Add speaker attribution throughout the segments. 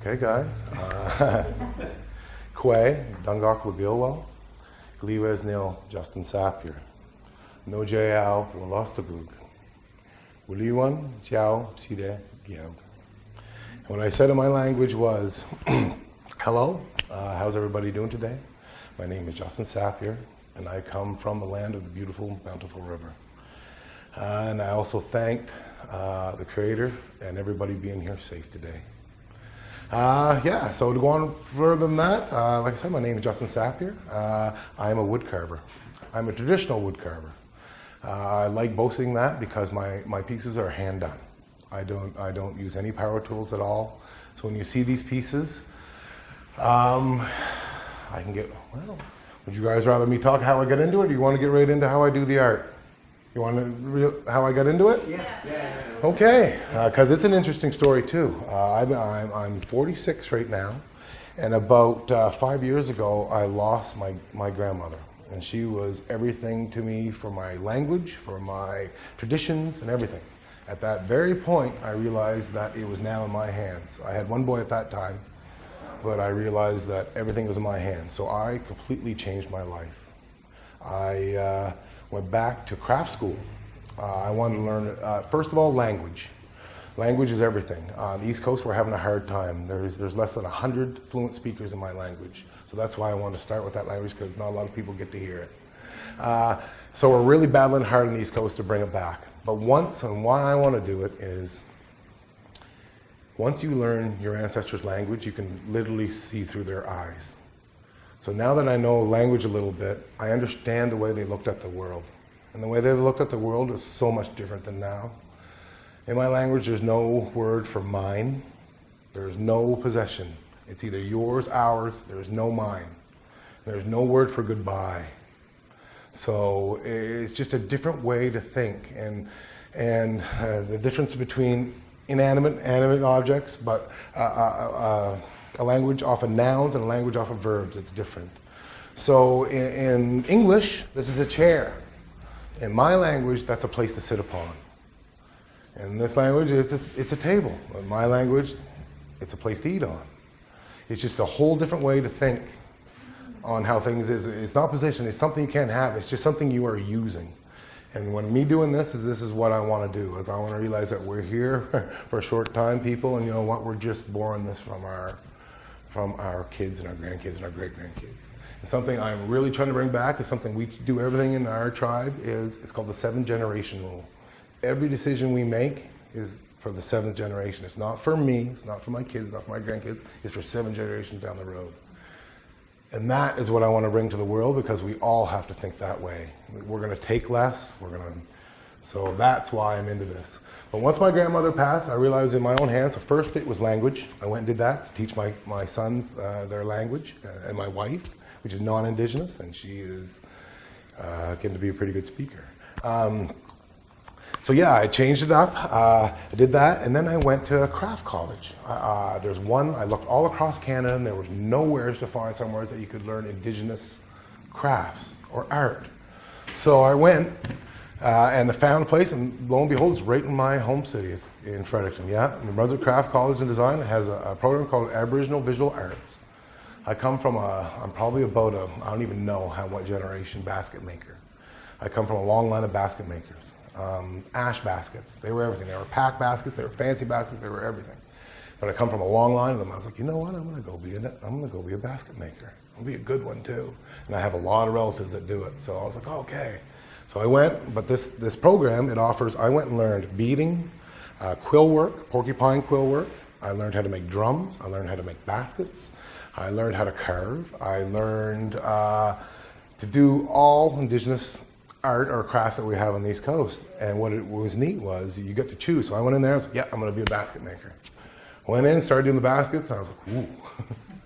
Speaker 1: Okay, guys. Kwe, Dungok Wagilwell, Gliwes Nil, Justin Sappier, No Jayao, Wolostagug, Wuliwan, Xiao, Side, Giab. What I said in my language was, hello, how's everybody doing today? My name is Justin Sappier, and I come from the land of the beautiful, bountiful river. And I also thanked the Creator and everybody being here safe today. So to go on further than that, like I said, my name is Justin Sappier. I am a wood carver. I'm a traditional wood carver. I like boasting that because my pieces are hand done. I don't use any power tools at all. So when you see these pieces, I can get, well, would you guys rather me talk how I get into it, or you want to get right into how I do the art? You want to how I got into it?
Speaker 2: Yeah.
Speaker 1: Okay, because it's an interesting story too. I'm 46 right now, and about 5 years ago, I lost my grandmother, and she was everything to me for my language, for my traditions, and everything. At that very point, I realized that it was now in my hands. I had one boy at that time, but I realized that everything was in my hands. So I completely changed my life. I went back to craft school. I wanted to learn, first of all, language. Language is everything. On the East Coast, we're having a hard time. There's less than 100 fluent speakers in my language. So that's why I wanted to start with that language, because not a lot of people get to hear it. So we're really battling hard on the East Coast to bring it back. But why I want to do it is, once you learn your ancestors' language, you can literally see through their eyes. So now that I know language a little bit, I understand the way they looked at the world. And the way they looked at the world is so much different than now. In my language, there's no word for mine. There's no possession. It's either yours, ours. There's no mine. There's no word for goodbye. So it's just a different way to think. And the difference between inanimate and animate objects, but a language off of nouns and a language off of verbs, it's different. So in English, this is a chair. In my language, that's a place to sit upon. In this language, it's a table. In my language, it's a place to eat on. It's just a whole different way to think on how things is. It's not position, it's something you can't have, it's just something you are using. And when me doing this is what I want to do, is I want to realize that we're here for a short time, people, and you know what, we're just borrowing this from our kids and our grandkids and our great-grandkids. And something I'm really trying to bring back is something we do everything in our tribe it's called the 7th-generation rule. Every decision we make is for the 7th generation. It's not for me, it's not for my kids, not for my grandkids, it's for 7 generations down the road. And that is what I want to bring to the world, because we all have to think that way. We're going to take less, so that's why I'm into this. But once my grandmother passed, I realized in my own hands, so first it was language. I went and did that to teach my sons their language, and my wife, which is non-Indigenous, and she is getting to be a pretty good speaker. So yeah, I changed it up, I did that, and then I went to a craft college. There's one, I looked all across Canada, and there was nowhere to find somewhere that you could learn Indigenous crafts or art. So I went and I found a place, and lo and behold, it's right in my home city. It's in Fredericton, yeah. New Brunswick Craft College and Design has a program called Aboriginal Visual Arts. I come from I'm probably about I don't even know what generation basket maker. I come from a long line of basket makers. Ash baskets, they were everything. They were pack baskets, they were fancy baskets, they were everything. But I come from a long line of them. I was like, you know what, I'm gonna go be a basket maker. I'm gonna be a good one too. And I have a lot of relatives that do it. So I was like, okay. So I went, but this program, it offers, I went and learned beading, quill work, porcupine quill work. I learned how to make drums. I learned how to make baskets. I learned how to carve. I learned to do all Indigenous art or crafts that we have on the East Coast. And what was neat was you get to choose. So I went in there, I was like, yeah, I'm gonna be a basket maker. I went in, started doing the baskets, and I was like, ooh,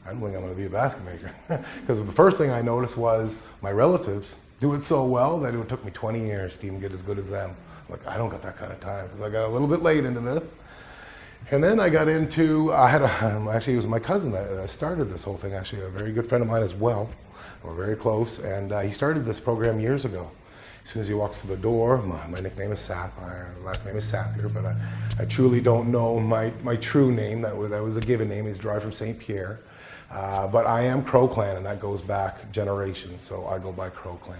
Speaker 1: I don't think I'm gonna be a basket maker. Because the first thing I noticed was my relatives do it so well that it took me 20 years to even get as good as them. I'm like, I don't got that kind of time, because I got a little bit late into this. And then I got into, actually it was my cousin that started this whole thing, actually a very good friend of mine as well. We're very close, and he started this program years ago. As soon as he walks through the door, my nickname is Sap. My last name is Sappier, but I truly don't know my true name. That was a given name. He's derived from St. Pierre. But I am Crow Clan, and that goes back generations, so I go by Crow Clan.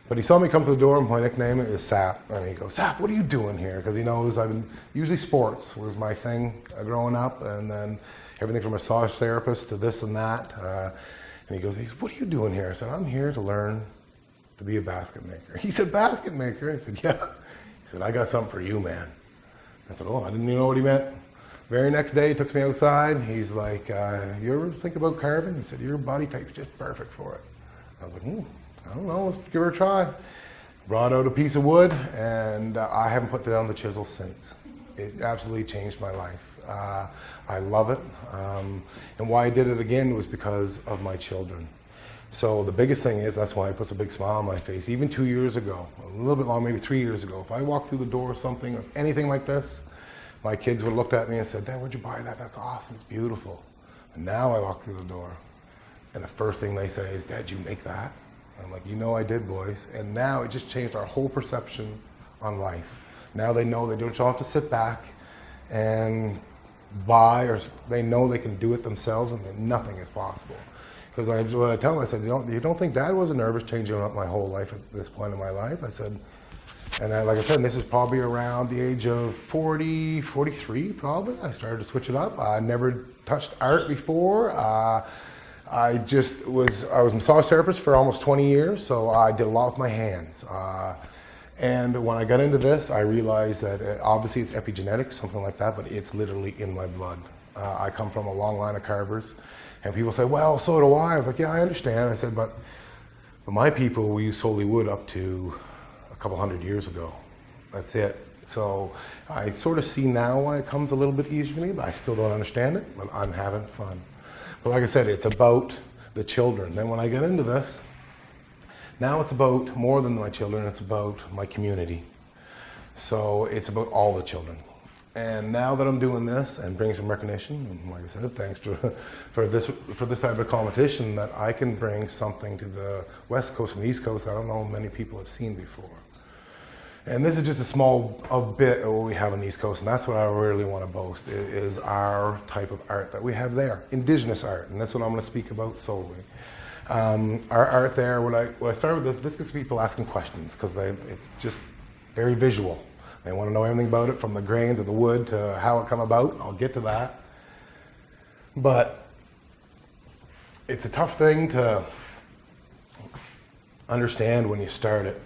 Speaker 1: But he saw me come to the door, and my nickname is Sap, and he goes, Sap, what are you doing here? Because he knows usually sports was my thing growing up, and then everything from massage therapist to this and that. And he goes, what are you doing here? I said, I'm here to learn to be a basket maker. He said, basket maker? I said, yeah. He said, I got something for you, man. I said, oh, I didn't even know what he meant. Very next day, he took me outside. He's like, you ever think about carving? He said, your body type's just perfect for it. I was like, I don't know, let's give her a try. Brought out a piece of wood, and I haven't put down the chisel since. It absolutely changed my life. I love it. And why I did it again was because of my children. So the biggest thing is, that's why it puts a big smile on my face. Even 2 years ago, a little bit long, maybe 3 years ago, if I walked through the door or something, or anything like this, my kids would have looked at me and said, Dad, where'd you buy that? That's awesome, it's beautiful. And now I walk through the door, and the first thing they say is, Dad, you make that? I'm like, you know I did, boys. And now it just changed our whole perception on life. Now they know they don't have to sit back and buy, or they know they can do it themselves, and that nothing is possible. Because what I tell them, I said, you don't think Dad wasn't nervous changing up my whole life at this point in my life? I said, and like I said, this is probably around the age of 40, 43 probably. I started to switch it up. I never touched art before. I was a massage therapist for almost 20 years, so I did a lot with my hands. And when I got into this, I realized that obviously it's epigenetics, something like that, but it's literally in my blood. I come from a long line of carvers, and people say, well, so do I. I was like, yeah, I understand. I said, but my people, we use solely wood up to a couple hundred years ago. That's it. So I sort of see now why it comes a little bit easier to me, but I still don't understand it, but I'm having fun. But like I said, it's about the children. Then when I get into this, now it's about more than my children, it's about my community. So it's about all the children. And now that I'm doing this and bringing some recognition, and like I said, thanks for this type of competition, that I can bring something to the West Coast and the East Coast I don't know many people have seen before. And this is just a bit of what we have on the East Coast, and that's what I really want to boast, is our type of art that we have there, Indigenous art, and that's what I'm going to speak about solely. Our art there, when I started with this gets people asking questions, because it's just very visual. They want to know everything about it, from the grain to the wood to how it come about. I'll get to that. But it's a tough thing to understand when you start it.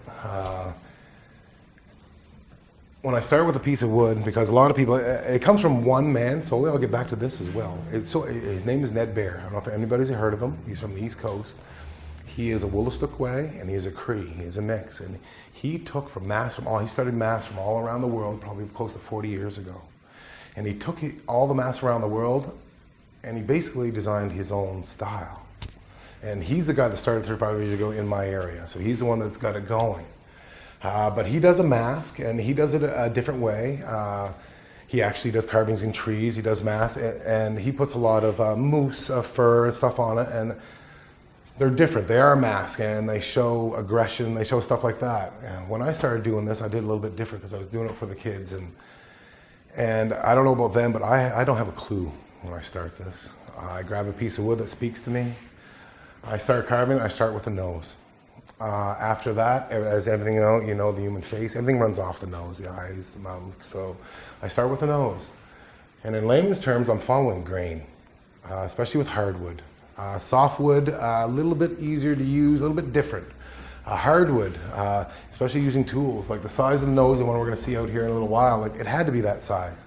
Speaker 1: When I start with a piece of wood, because a lot of people, it comes from one man solely. I'll get back to this as well. His name is Ned Bear. I don't know if anybody's heard of him. He's from the East Coast. He is a Wolastoqey and he is a Cree. He is a mix. And he took he studied mass from all around the world, probably close to 40 years ago. And he took all the mass around the world, and he basically designed his own style. And he's the guy that started 35 years ago in my area. So he's the one that's got it going. But he does a mask, and he does it a different way. He actually does carvings in trees. He does masks, and he puts a lot of moose, fur, and stuff on it. And they're different. They are a mask, and they show aggression. They show stuff like that. And when I started doing this, I did a little bit different, because I was doing it for the kids. And I don't know about them, but I don't have a clue when I start this. I grab a piece of wood that speaks to me. I start carving. I start with the nose. After that, as everything you know, the human face, everything runs off the nose, the eyes, the mouth. So I start with the nose. And in layman's terms, I'm following grain, especially with hardwood. Softwood, a little bit easier to use, a little bit different. Hardwood, especially using tools, like the size of the nose, the one we're going to see out here in a little while, it had to be that size.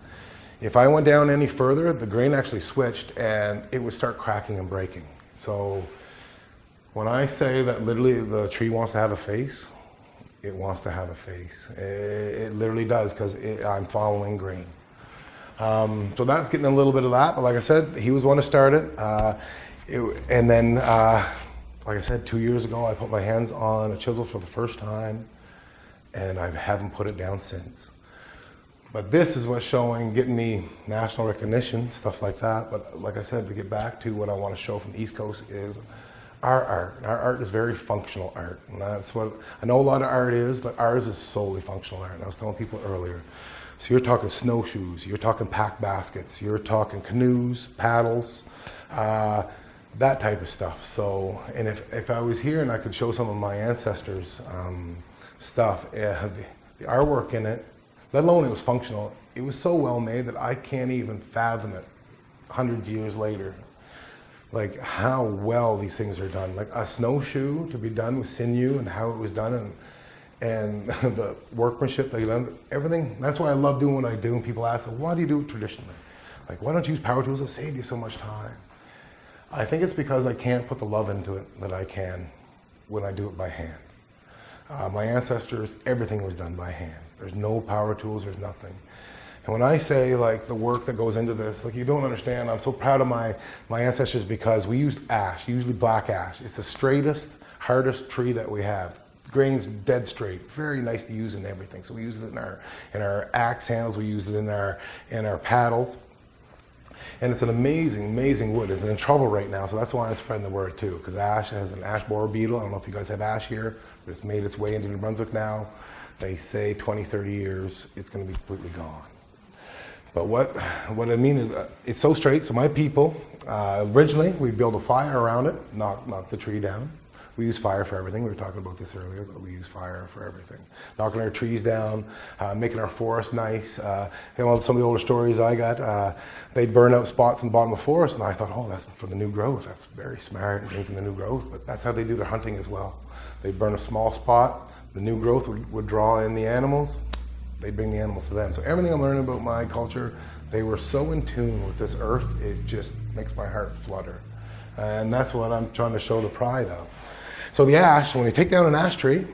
Speaker 1: If I went down any further, the grain actually switched and it would start cracking and breaking. So when I say that literally the tree wants to have a face, it wants to have a face. It literally does, because I'm following grain. So that's getting a little bit of that, but like I said, he was the one to start it. And then, like I said, 2 years ago, I put my hands on a chisel for the first time, and I haven't put it down since. But this is what's getting me national recognition, stuff like that. But like I said, to get back to what I want to show from the East Coast is our art. Our art is very functional art. And that's what, I know a lot of art is, but ours is solely functional art. And I was telling people earlier. So you're talking snowshoes, you're talking pack baskets, you're talking canoes, paddles, that type of stuff. So, and if I was here and I could show some of my ancestors' stuff, the artwork in it, let alone it was functional, it was so well made that I can't even fathom it 100 years later. Like how well these things are done. Like a snowshoe to be done with sinew and how it was done, and the workmanship they done, everything. That's why I love doing what I do. And people ask, why do you do it traditionally? Like, why don't you use power tools? It'll save you so much time. I think it's because I can't put the love into it that I can when I do it by hand. My ancestors, everything was done by hand. There's no power tools, there's nothing. And when I say like the work that goes into this, like you don't understand, I'm so proud of my ancestors because we used ash, usually black ash. It's the straightest, hardest tree that we have. Grain's dead straight, very nice to use in everything. So we use it in our axe handles, we use it in our paddles. And it's an amazing, amazing wood. It's in trouble right now, so that's why I'm spreading the word too, because ash has an ash borer beetle. I don't know if you guys have ash here, but it's made its way into New Brunswick now. They say 20, 30 years, it's gonna be completely gone. But what I mean is, it's so straight, so my people, originally, we'd build a fire around it, knock the tree down. We use fire for everything. We were talking about this earlier, but we use fire for everything. Knocking our trees down, making our forest nice. Some of the older stories I got, they'd burn out spots in the bottom of the forest, and I thought, oh, that's for the new growth. That's very smart, and things in the new growth, but that's how they do their hunting as well. They'd burn a small spot, the new growth would draw in the animals, they'd bring the animals to them. So everything I'm learning about my culture, they were so in tune with this earth, it just makes my heart flutter. And that's what I'm trying to show the pride of. So the ash, when they take down an ash tree,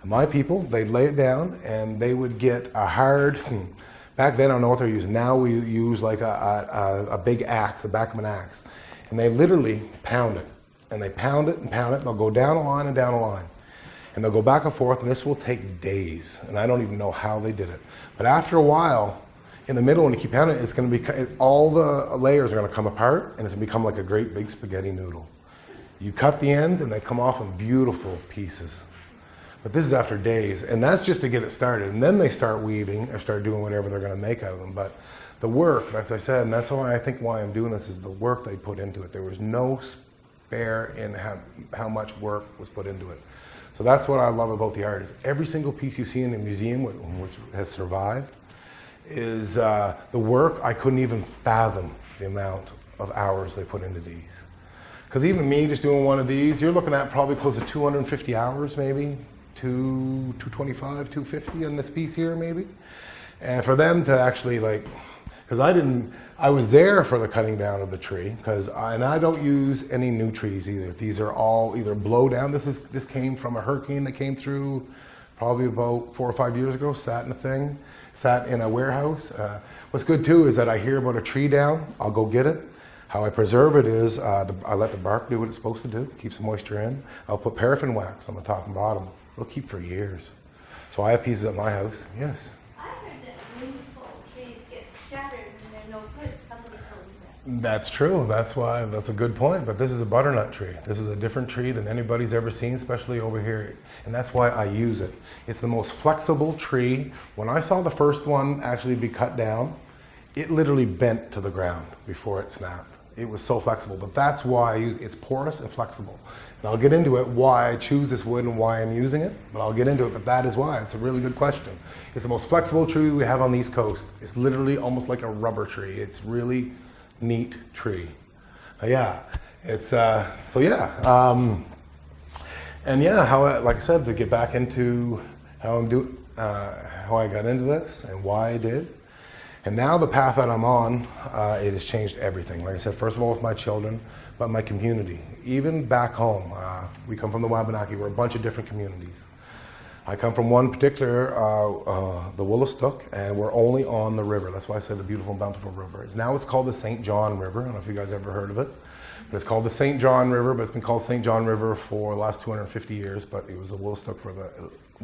Speaker 1: my people, they'd lay it down and they would get a hard, back then I don't know what they're using, now we use like a big axe, the back of an axe. And they literally pound it. And they pound it and pound it, they'll go down a line and down a line. And they'll go back and forth, and this will take days. And I don't even know how they did it. But after a while, in the middle, when you keep pounding it, it's going to be, all the layers are going to come apart, and it's going to become like a great big spaghetti noodle. You cut the ends, and they come off in beautiful pieces. But this is after days, and that's just to get it started. And then they start weaving, or start doing whatever they're going to make out of them. But the work, as I said, and that's why I think why I'm doing this, is the work they put into it. There was no spare in how much work was put into it. So that's what I love about the art, is every single piece you see in the museum, which has survived, is the work. I couldn't even fathom the amount of hours they put into these. Because even me just doing one of these, you're looking at probably close to 250 hours maybe, 225, 250 on this piece here maybe. And for them to actually like, because I was there for the cutting down of the tree, and I don't use any new trees either. These are all either blow down. This came from a hurricane that came through probably about 4 or 5 years ago, sat in a warehouse. What's good too is that I hear about a tree down, I'll go get it. How I preserve it is I let the bark do what it's supposed to do, keeps the moisture in. I'll put paraffin wax on the top and bottom. It'll keep for years. So I have pieces at my house, yes.
Speaker 2: I heard that beautiful trees get shattered and they're no good. Somebody told me that.
Speaker 1: That's true. That's a good point. But this is a butternut tree. This is a different tree than anybody's ever seen, especially over here. And that's why I use it. It's the most flexible tree. When I saw the first one actually be cut down, it literally bent to the ground before it snapped. It was so flexible. But that's why I use it. It's porous and flexible. And I'll get into it, why I choose this wood and why I'm using it. But I'll get into it. But that is why. It's a really good question. It's the most flexible tree we have on the East Coast. It's literally almost like a rubber tree. It's really neat tree. Yeah, it's so yeah, and yeah, like I said, to get back into how I got into this and why I did, and now the path that I'm on, it has changed everything. Like I said, first of all with my children, but my community, even back home. We come from the Wabanaki. We're a bunch of different communities. I come from one particular, the Woolastook, and we're only on the river. That's why I say the beautiful and bountiful river. Now it's called the St. John River. I don't know if you guys ever heard of it. But it's called the St. John River, but it's been called St. John River for the last 250 years, but it was the Woolastook for the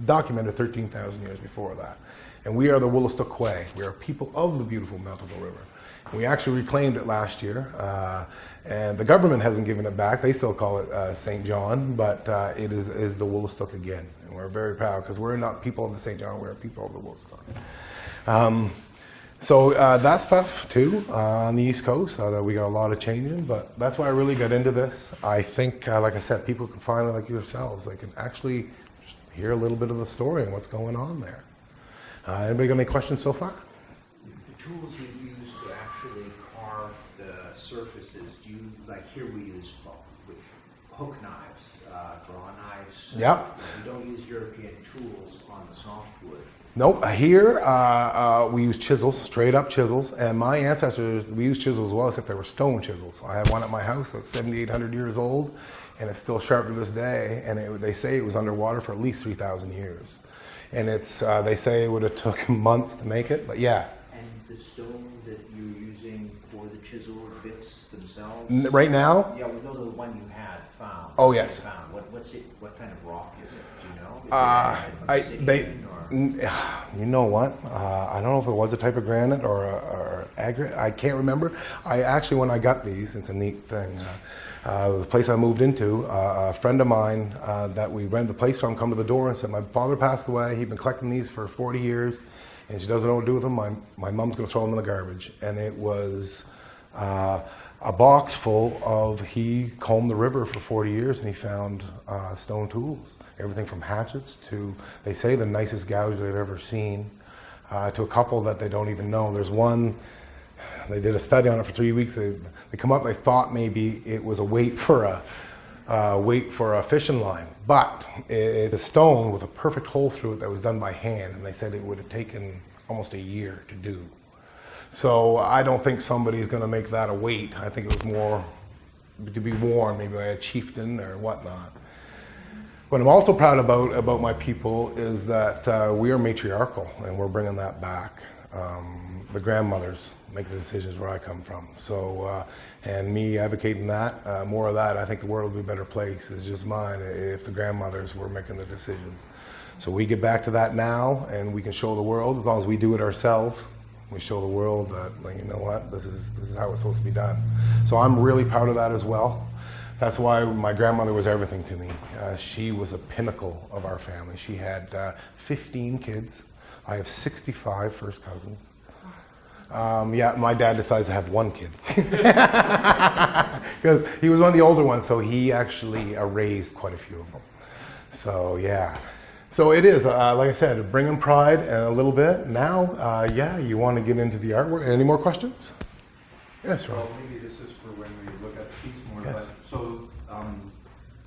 Speaker 1: documented 13,000 years before that. And we are the Woolastook. We are people of the beautiful Meltonville River. We actually reclaimed it last year, and the government hasn't given it back. They still call it St. John, but it is the Woolastook again. And we're very proud because we're not people of the St. John, we're people of the Woolastook. So that stuff too on the East Coast, we got a lot of changing, but that's why I really got into this. I think, like I said, people can finally, like yourselves, they can actually just hear a little bit of the story and what's going on there. Anybody got any questions so far?
Speaker 3: The tools you use to actually carve the surfaces, do you, like here we use hook knives, draw knives.
Speaker 1: Yep.
Speaker 3: You don't use European tools on the softwood.
Speaker 1: Nope. Here we use chisels, straight up chisels, and my ancestors, we used chisels as well, except they were stone chisels. I have one at my house that's 7,800 years old, and it's still sharp to this day, and they say it was underwater for at least 3,000 years. And they say it would have took months to make it, but yeah.
Speaker 3: And the stone that you're using for the chisel bits themselves?
Speaker 1: Right now?
Speaker 3: Yeah, we know the one you had found.
Speaker 1: Oh, yes.
Speaker 3: Found. What kind of rock is it? Do you know?
Speaker 1: You know what? I don't know if it was a type of granite or aggregate. I can't remember. I actually, when I got these, it's a neat thing. The place I moved into, a friend of mine that we rented the place from come to the door and said, my father passed away. He'd been collecting these for 40 years, and she doesn't know what to do with them. My mom's going to throw them in the garbage. And it was a box full of, he combed the river for 40 years, and he found stone tools. Everything from hatchets to, they say, the nicest gouge they've ever seen, to a couple that they don't even know. There's one, they did a study on it for 3 weeks. They come up, they thought maybe it was a weight for a fishing line, but it's a stone with a perfect hole through it that was done by hand, and they said it would have taken almost a year to do. So I don't think somebody's going to make that a weight. I think it was more to be worn, maybe by a chieftain or whatnot. What I'm also proud about my people is that we are matriarchal, and we're bringing that back. The grandmothers make the decisions where I come from. So, and me advocating that, more of that, I think the world would be a better place. It's just mine if the grandmothers were making the decisions. So we get back to that now, and we can show the world, as long as we do it ourselves, we show the world that, like, you know what, this is how it's supposed to be done. So I'm really proud of that as well. That's why my grandmother was everything to me. She was a pinnacle of our family. She had 15 kids. I have 65 first cousins. Yeah, my dad decides to have one kid. Because he was one of the older ones, so he actually raised quite a few of them. So yeah. So it is, like I said, bringing pride and a little bit. Now, yeah, you want to get into the artwork. Any more questions? Yes, Ron.
Speaker 4: Well, maybe this is for when we look at the piece more.
Speaker 1: Yes.
Speaker 4: But, so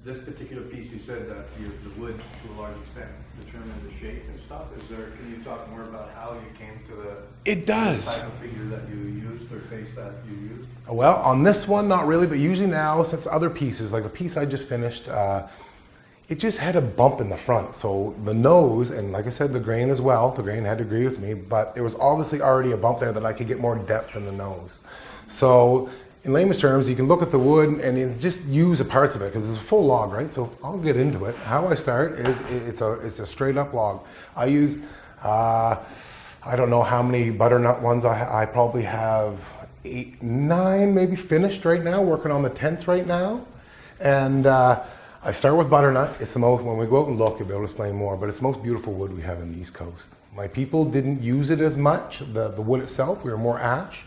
Speaker 4: this particular piece, you said that the wood, to a large extent, determined the shape and stuff. Can you talk more about how you came to
Speaker 1: It does.
Speaker 4: type of figure that you used or face that you used?
Speaker 1: Well, on this one, not really, but usually now, since other pieces, like the piece I just finished, it just had a bump in the front. So the nose, and like I said, the grain as well, the grain had to agree with me, but there was obviously already a bump there that I could get more depth in the nose. So in layman's terms, you can look at the wood and just use the parts of it, because it's a full log, right? So I'll get into it. How I start is it's a straight up log. I use, I don't know how many butternut ones I probably have 8, 9 maybe finished right now, working on the 10th right now. And I start with butternut. It's the most, when we go out and look, you'll be able to explain more, but it's the most beautiful wood we have in the East Coast. My people didn't use it as much, the wood itself, we were more ash.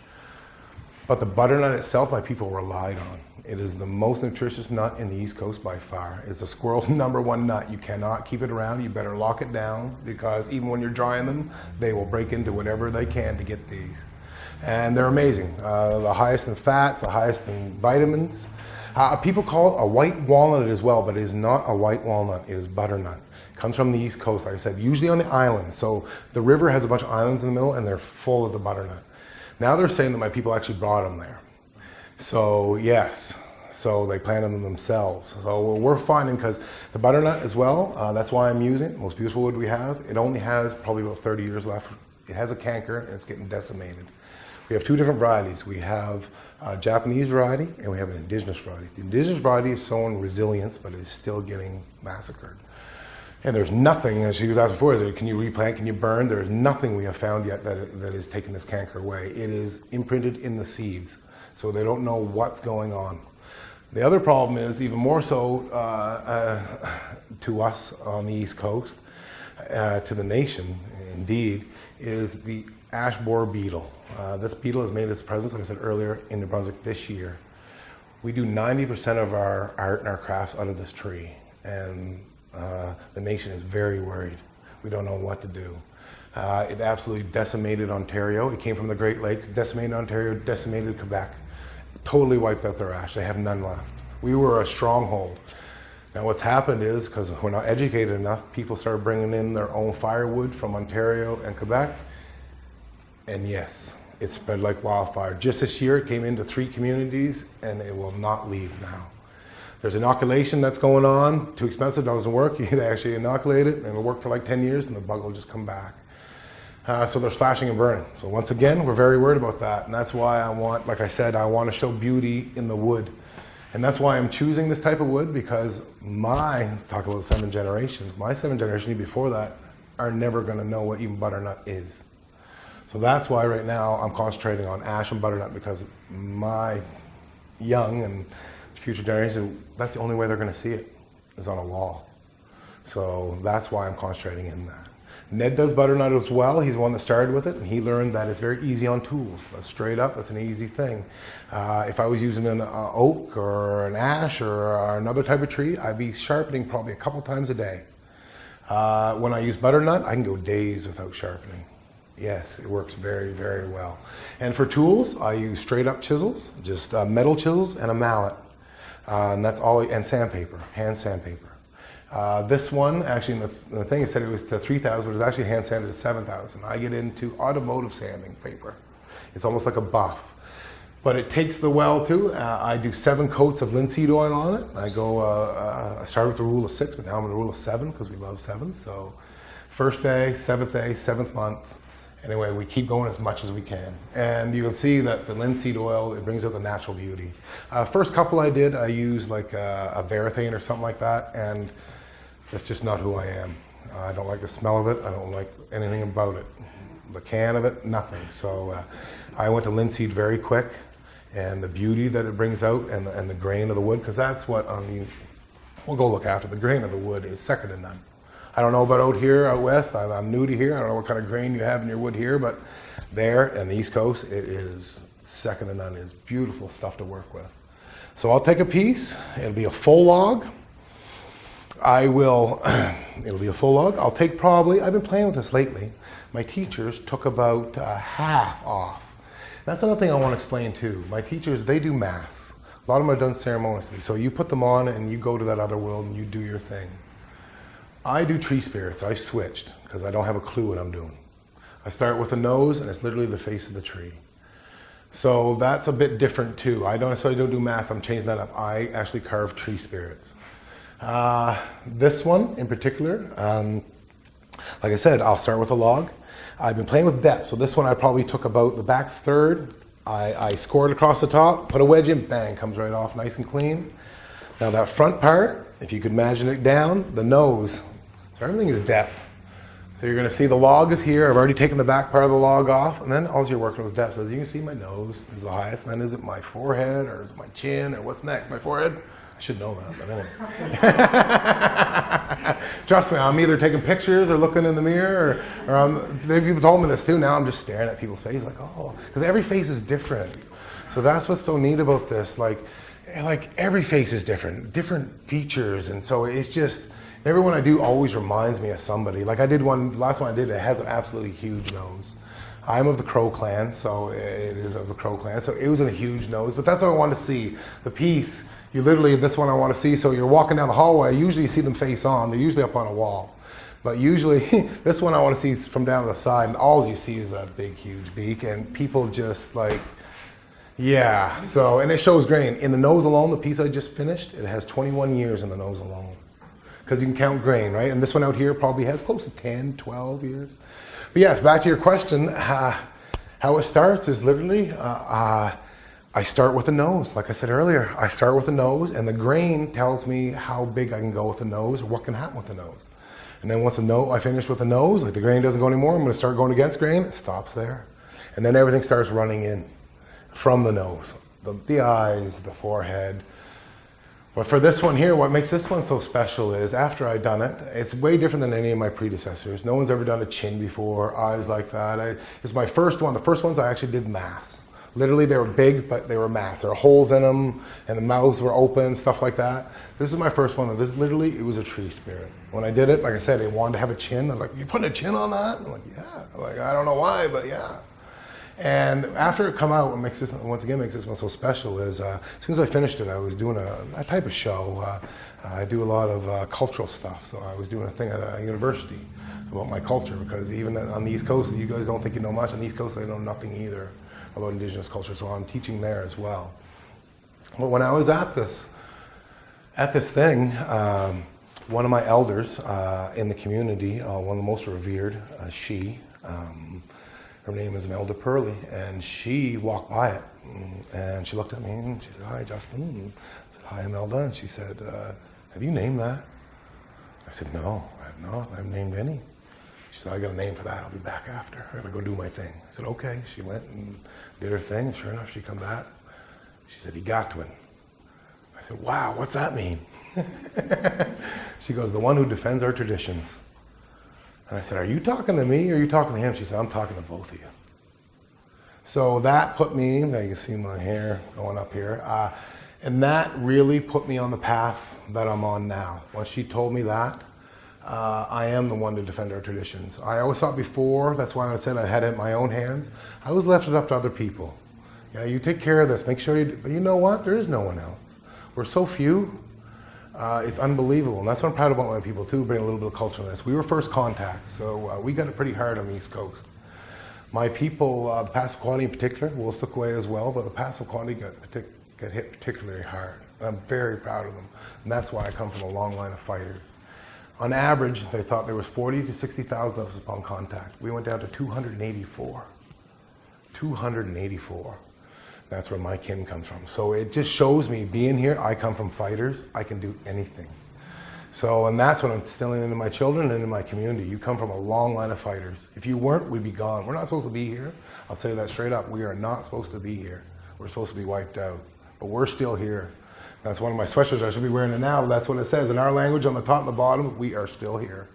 Speaker 1: But the butternut itself, my people relied on. It is the most nutritious nut in the East Coast by far. It's a squirrel's #1 nut. You cannot keep it around. You better lock it down, because even when you're drying them, they will break into whatever they can to get these. And they're amazing. The highest in fats, the highest in vitamins. People call it a white walnut as well, but it is not a white walnut. It is butternut. It comes from the East Coast, like I said, usually on the islands. So the river has a bunch of islands in the middle, and they're full of the butternut. Now they're saying that my people actually brought them there. So yes, so they planted them themselves. So we're finding, because the butternut as well, that's why I'm using it, most beautiful wood we have. It only has probably about 30 years left. It has a canker, and it's getting decimated. We have 2 different varieties. We have a Japanese variety, and we have an indigenous variety. The indigenous variety is showing resilience, but it is still getting massacred. And there's nothing, as she was asked before, can you replant, can you burn? There's nothing we have found yet that is taking this canker away. It is imprinted in the seeds, so they don't know what's going on. The other problem is, even more so to us on the East Coast, to the nation, indeed, is the ash borer beetle. This beetle has made its presence, like I said earlier, in New Brunswick this year. We do 90% of our art and our crafts out of this tree, and the nation is very worried. We don't know what to do. It absolutely decimated Ontario. It came from the Great Lakes, decimated Ontario, decimated Quebec. Totally wiped out their ash. They have none left. We were a stronghold. Now what's happened is, because we're not educated enough, people started bringing in their own firewood from Ontario and Quebec. And yes, it spread like wildfire. Just this year, it came into 3 communities, and it will not leave now. There's inoculation that's going on. Too expensive, doesn't work. They actually inoculate it, and it'll work for like 10 years, and the bug will just come back. So they're slashing and burning. So once again, we're very worried about that. And that's why I want, like I said, I want to show beauty in the wood. And that's why I'm choosing this type of wood, because talk about 7 generations, my 7 generations before that are never going to know what even butternut is. So that's why right now I'm concentrating on ash and butternut, because my young and future generations, that's the only way they're going to see it, is on a wall. So that's why I'm concentrating in that. Ned does butternut as well. He's the one that started with it, and he learned that it's very easy on tools. That's straight up, that's an easy thing. If I was using an oak or an ash or another type of tree, I'd be sharpening probably a couple times a day. When I use butternut, I can go days without sharpening. Yes, it works very, very well. And for tools, I use straight up chisels, just metal chisels and a mallet. And that's all, and sandpaper, hand sandpaper. This one, actually, the thing said it was to 3,000, but it's actually hand sanded to 7,000. I get into automotive sanding paper. It's almost like a buff. But it takes the well too. I do 7 coats of linseed oil on it. I started with the rule of 6, but now I'm in the rule of 7 because we love 7. So first day, 7th month. Anyway, we keep going as much as we can. And you can see that the linseed oil, it brings out the natural beauty. First couple I did, I used like a varathane or something like that, and that's just not who I am. I don't like the smell of it. I don't like anything about it. The can of it, nothing. So I went to linseed very quick, and the beauty that it brings out, and the grain of the wood, because that's what we'll go look after. The grain of the wood is second to none. I don't know about out here, out west. I'm new to here. I don't know what kind of grain you have in your wood here, but there on the East Coast, it is second to none. It's beautiful stuff to work with. So I'll take a piece. It'll be a full log. It'll be a full log. I'll take probably, I've been playing with this lately. My teachers took about half off. That's another thing I want to explain too. My teachers, they do mass. A lot of them are done ceremoniously. So you put them on and you go to that other world and you do your thing. I do tree spirits. I switched because I don't have a clue what I'm doing. I start with the nose, and it's literally the face of the tree. So that's a bit different too. I don't necessarily do math. I'm changing that up. I actually carve tree spirits. This one in particular, like I said, I'll start with a log. I've been playing with depth. So this one I probably took about the back third. I scored across the top, put a wedge in, bang, comes right off nice and clean. Now that front part, if you could imagine it down, the nose. So everything is depth. So you're going to see the log is here. I've already taken the back part of the log off, and then all you're working with depth. So as you can see, my nose is the highest, and then is it my forehead, or is it my chin, or what's next? My forehead? I should know that, but anyway. Trust me, I'm either taking pictures or looking in the mirror, or people told me this too. Now I'm just staring at people's faces like, oh, because every face is different. So that's what's so neat about this. Like every face is different features, and so it's just. Everyone I do always reminds me of somebody. Like I did one, the last one I did, it has an absolutely huge nose. I'm of the Crow clan, so it is of the Crow clan. So it was a huge nose, but that's what I wanted to see. The piece, you literally, this one I want to see, so you're walking down the hallway, usually you see them face on, they're usually up on a wall. But usually, this one I want to see from down to the side, and all you see is a big, huge beak, and people just like, yeah. So, and it shows grain. In the nose alone, the piece I just finished, it has 21 years in the nose alone. Because you can count grain, right? And this one out here probably has close to 10, 12 years. But yes, back to your question, how it starts is literally, I start with the nose. Like I said earlier, I start with the nose, and the grain tells me how big I can go with the nose or what can happen with the nose. And then once I finish with the nose, like the grain doesn't go anymore, I'm going to start going against grain. It stops there. And then everything starts running in from the nose. The eyes, the forehead. But for this one here, what makes this one so special is after I've done it, it's way different than any of my predecessors. No one's ever done a chin before, eyes like that. It's my first one. The first ones I actually did mass. Literally, they were big, but they were mass. There were holes in them, and the mouths were open, stuff like that. This is my first one. This literally, it was a tree spirit. When I did it, like I said, they wanted to have a chin. I'm like, you putting a chin on that? I'm like, yeah. I'm like, I don't know why, but yeah. And after it come out, what makes this, once again, makes this one so special is, as soon as I finished it, I was doing a type of show. I do a lot of cultural stuff, so I was doing a thing at a university about my culture, because even on the East Coast, you guys don't think you know much. On the East Coast, they know nothing either about Indigenous culture, so I'm teaching there as well. But when I was at this thing, one of my elders in the community, one of the most revered, her name is Imelda Purley, and she walked by it, and she looked at me, and she said, "Hi, Justin." And I said, "Hi, Imelda." And she said, "Have you named that?" I said, "No, I have not. I haven't named any." She said, "I got a name for that. I'll be back after. I gotta go do my thing." I said, "Okay." She went and did her thing. Sure enough, she come back. She said, "Igatwin." I said, "Wow, what's that mean?" She goes, "The one who defends our traditions." And I said, "Are you talking to me or are you talking to him?" She said, "I'm talking to both of you." So that put me, now you can see my hair going up here, and that really put me on the path that I'm on now. Once she told me that, I am the one to defend our traditions. I always thought before, that's why I said I had it in my own hands, I always left it up to other people. Yeah, you take care of this, make sure you do, but you know what? There is no one else. We're so few. It's unbelievable, and that's what I'm proud about my people too, bring a little bit of culture in this. We were first contact, so we got it pretty hard on the East Coast. My people, the Passamaquoddy in particular, Wostokway as well, but the Passamaquoddy got hit particularly hard. And I'm very proud of them, and that's why I come from a long line of fighters. On average, they thought there was 40 to 60,000 of us upon contact. We went down to 284. 284. That's where my kin comes from. So it just shows me, being here, I come from fighters, I can do anything. So, and that's what I'm instilling into my children and into my community. You come from a long line of fighters. If you weren't, we'd be gone. We're not supposed to be here. I'll say that straight up. We are not supposed to be here. We're supposed to be wiped out. But we're still here. That's one of my sweatshirts. I should be wearing it now, but that's what it says. In our language, on the top and the bottom, we are still here.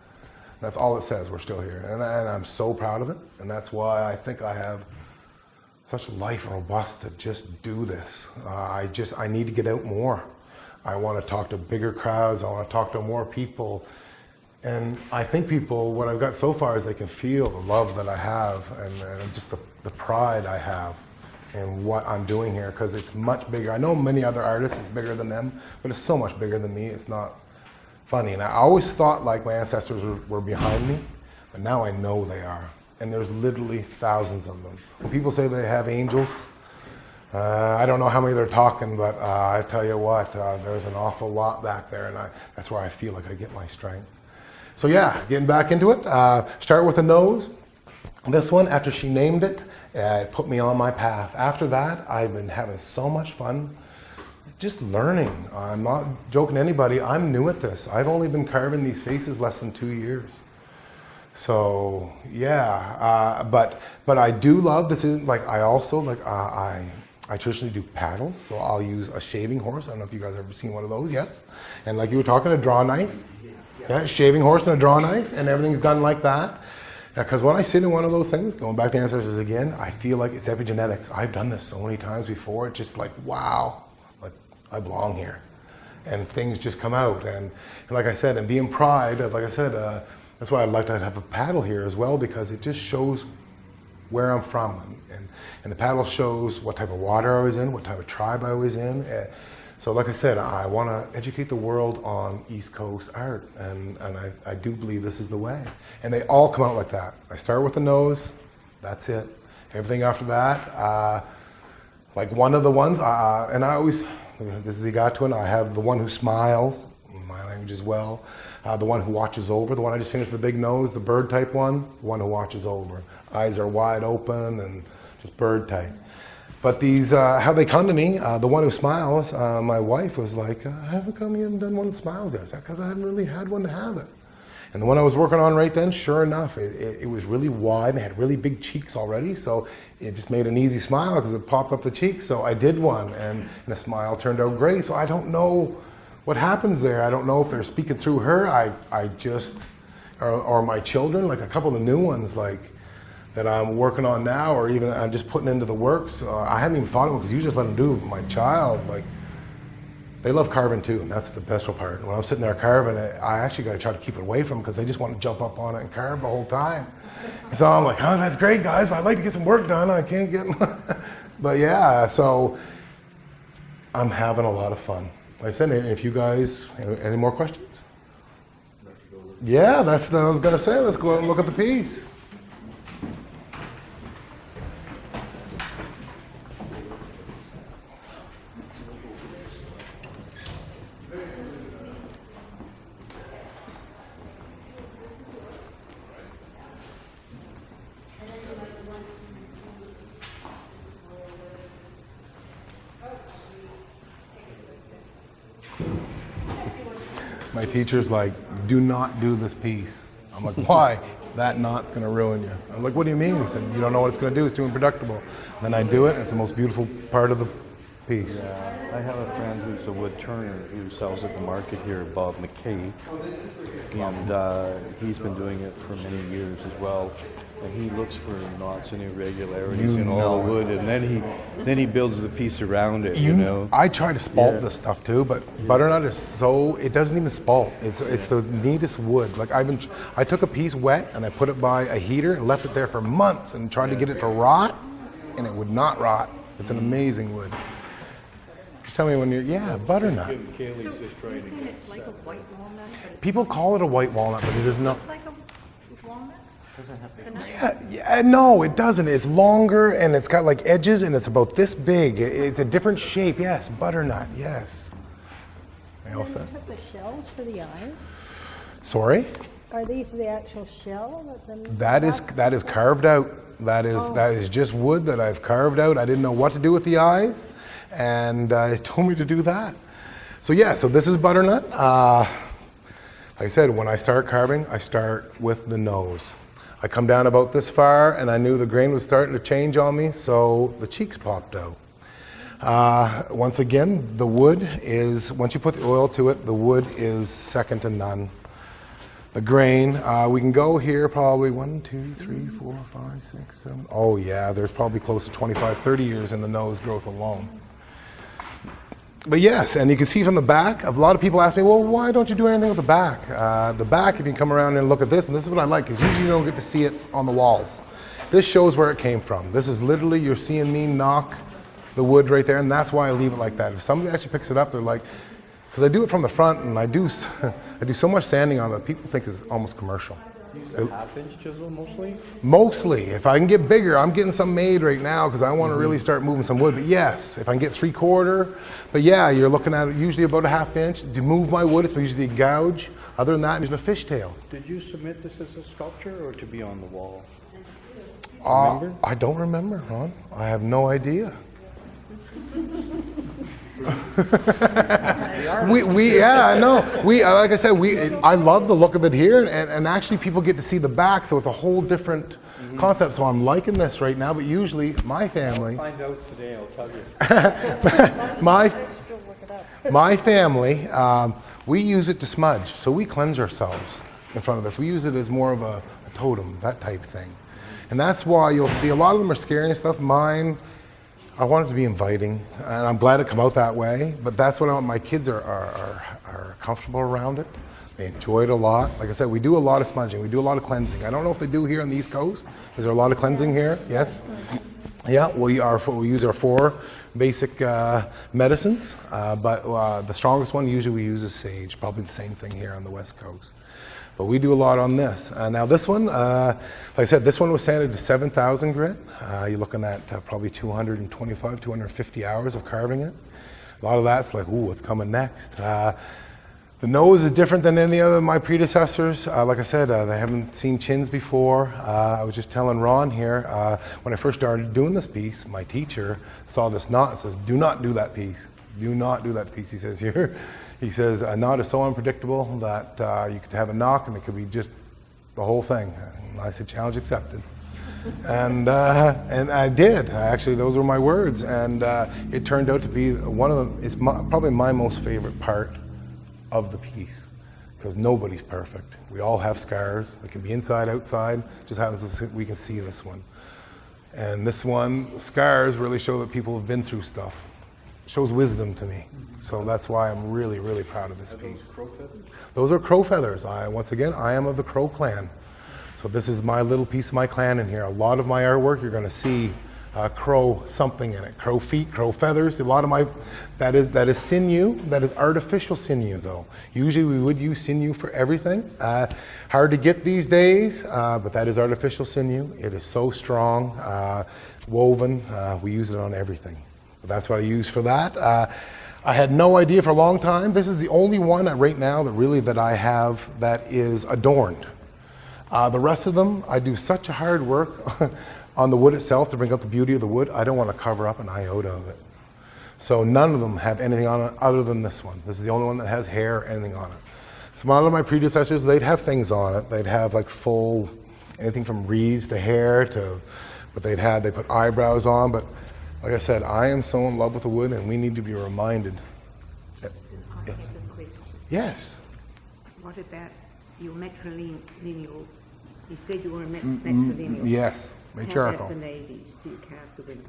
Speaker 1: That's all it says, we're still here. And I'm so proud of it. And that's why I think I have such life robust to just do this. I need to get out more. I want to talk to bigger crowds. I want to talk to more people. And I think people, what I've got so far is they can feel the love that I have and just the pride I have in what I'm doing here, because it's much bigger. I know many other artists, it's bigger than them, but it's so much bigger than me. It's not funny. And I always thought like my ancestors were behind me, but now I know they are. And there's literally thousands of them. When people say they have angels, I don't know how many they're talking, but I tell you what, there's an awful lot back there, and that's where I feel like I get my strength. So yeah, getting back into it, start with the nose. This one, after she named it, it put me on my path. After that, I've been having so much fun just learning. I'm not joking to anybody, I'm new at this. I've only been carving these faces less than 2 years. So yeah, but I do love this. Isn't like I also like I traditionally do paddles, so I'll use a shaving horse. I don't know if you guys have ever seen one of those. Yes, and like you were talking, a draw knife. Yeah, shaving horse and a draw knife, and everything's done like that. Because when I sit in one of those things, going back to ancestors again, I feel like it's epigenetics. I've done this so many times before. It's just like wow, like I belong here, and things just come out. And like I said, and being pride of, like I said. That's why I'd like to have a paddle here as well, because it just shows where I'm from. And the paddle shows what type of water I was in, what type of tribe I was in. So like I said, I want to educate the world on East Coast art, and I do believe this is the way. And they all come out like that. I start with the nose, that's it. Everything after that, like one of the ones, and I always, this is the Igatuan, I have the one who smiles, in my language as well. The one who watches over, the one I just finished, the big nose, the bird type one, the one who watches over. Eyes are wide open and just bird type. But these, how they come to me, the one who smiles, my wife was like, I haven't come here and done one that smiles yet. Because I hadn't really had one to have it. And the one I was working on right then, sure enough, it was really wide and it had really big cheeks already, so it just made an easy smile because it popped up the cheeks. So I did one, and the smile turned out great. So I don't know what happens there. I don't know if they're speaking through her. I just, or my children, like a couple of the new ones, like that I'm working on now, or even I'm just putting into the works. I hadn't even thought of them because you just let them do it. My child, like, they love carving too, and that's the best part. When I'm sitting there carving it, I actually got to try to keep it away from them because they just want to jump up on it and carve the whole time. So I'm like, oh, that's great, guys, but I'd like to get some work done. I can't get, but yeah, so I'm having a lot of fun. Like I said, if you guys, any more questions? Yeah, that's what I was going to say. Let's go out and look at the piece. My teacher's like, do not do this piece. I'm like, why? That knot's going to ruin you. I'm like, what do you mean? He said, you don't know what it's going to do. It's too unproductible. And then I do it, and it's the most beautiful part of the piece.
Speaker 5: Yeah, I have a friend who's a wood turner who sells at the market here, Bob McKay, and he's been doing it for many years as well. And he looks for knots and irregularities in all the wood, and then he builds the piece around it. You know,
Speaker 1: I try to spalt this stuff too, but butternut is so, it doesn't even spalt. It's the neatest wood. Like I took a piece wet and I put it by a heater and left it there for months and tried to get it to rot, and it would not rot. It's an amazing wood. Just tell me when you're, butternut.
Speaker 6: So you're saying it's like a white walnut? But
Speaker 1: People call it a white walnut, but it is not.
Speaker 6: it's like a walnut?
Speaker 1: No, it doesn't. It's longer and it's got like edges and it's about this big. It's a different shape. Yes, butternut. Yes. I all set.
Speaker 7: Took the shells for the eyes.
Speaker 1: Sorry?
Speaker 7: Are these the actual shell?
Speaker 1: That is carved out. That is just wood that I've carved out. I didn't know what to do with the eyes, and it told me to do that. So so this is butternut. Like I said, when I start carving, I start with the nose. I come down about this far, and I knew the grain was starting to change on me, so the cheeks popped out. Once again, the wood is, once you put the oil to it, the wood is second to none. The grain, we can go here probably 1, 2, 3, 4, 5, 6, 7. Oh yeah, there's probably close to 25, 30 years in the nose growth alone. But yes, and you can see from the back, a lot of people ask me, well, why don't you do anything with the back? The back, if you come around and look at this, and this is what I like, is usually you don't get to see it on the walls. This shows where it came from. This is literally, you're seeing me knock the wood right there, and that's why I leave it like that. If somebody actually picks it up, they're like, because I do it from the front, and I do so much sanding on it, people think it's almost commercial.
Speaker 5: use a half-inch chisel mostly?
Speaker 1: Mostly. If I can get bigger, I'm getting some made right now because I want to really start moving some wood. But yes, if I can get 3/4, but yeah, you're looking at it usually about a 1/2 inch. To move my wood, it's usually a gouge. Other than that, I'm using a fishtail.
Speaker 5: Did you submit this as a sculpture or to be on the wall?
Speaker 1: I don't remember, Ron. I have no idea. Like I said, I love the look of it here, and actually people get to see the back, so it's a whole different concept. So I'm liking this right now, but usually my family,
Speaker 5: I'll find out today, I'll tell you.
Speaker 1: my family, we use it to smudge. So we cleanse ourselves in front of this. We use it as more of a totem, that type thing. And that's why you'll see a lot of them are scary and stuff. Mine, I want it to be inviting, and I'm glad it come out that way. But that's what I want. My kids are comfortable around it. They enjoy it a lot. Like I said, we do a lot of smudging. We do a lot of cleansing. I don't know if they do here on the East Coast. Is there a lot of cleansing here? Yes. Yeah, we use our 4 basic medicines, but the strongest one usually we use is sage. Probably the same thing here on the West Coast. But we do a lot on this. Now this one, like I said, this one was sanded to 7,000 grit. You're looking at probably 225, 250 hours of carving it. A lot of that's like, ooh, what's coming next? The nose is different than any other of my predecessors. Like I said, they haven't seen chins before. I was just telling Ron here, when I first started doing this piece, my teacher saw this knot and says, do not do that piece. Do not do that piece, he says here. He says, a knot is so unpredictable that you could have a knock and it could be just the whole thing. And I said, challenge accepted. And I did. Actually, those were my words. And it turned out to be one of them. It's probably my most favorite part of the piece, because nobody's perfect. We all have scars. They can be inside, outside. Just happens that we can see this one. And this one, scars really show that people have been through stuff. It shows wisdom to me. So that's why I'm really, really proud of this piece.
Speaker 4: Crow feathers?
Speaker 1: Those are crow feathers. Once again, I am of the crow clan. So this is my little piece of my clan in here. A lot of my artwork, you're going to see crow something in it. Crow feet, crow feathers. A lot of my, that is sinew. That is artificial sinew, though. Usually we would use sinew for everything. Hard to get these days, but that is artificial sinew. It is so strong, woven. We use it on everything. But that's what I use for that. I had no idea for a long time. This is the only one right now that I have that is adorned. The rest of them, I do such a hard work on the wood itself to bring out the beauty of the wood. I don't want to cover up an iota of it. So none of them have anything on it other than this one. This is the only one that has hair or anything on it. So a lot of my predecessors, they'd have things on it. They'd have like full, anything from wreaths to hair to, but they put eyebrows on. But like I said, I am so in love with the wood, and we need to be reminded.
Speaker 8: Just an architectural question.
Speaker 1: Yes.
Speaker 8: What about your matrilineal? You said you were a matrilineal.
Speaker 1: Yes, matriarchal.
Speaker 8: How about the ladies? Do you carve the women?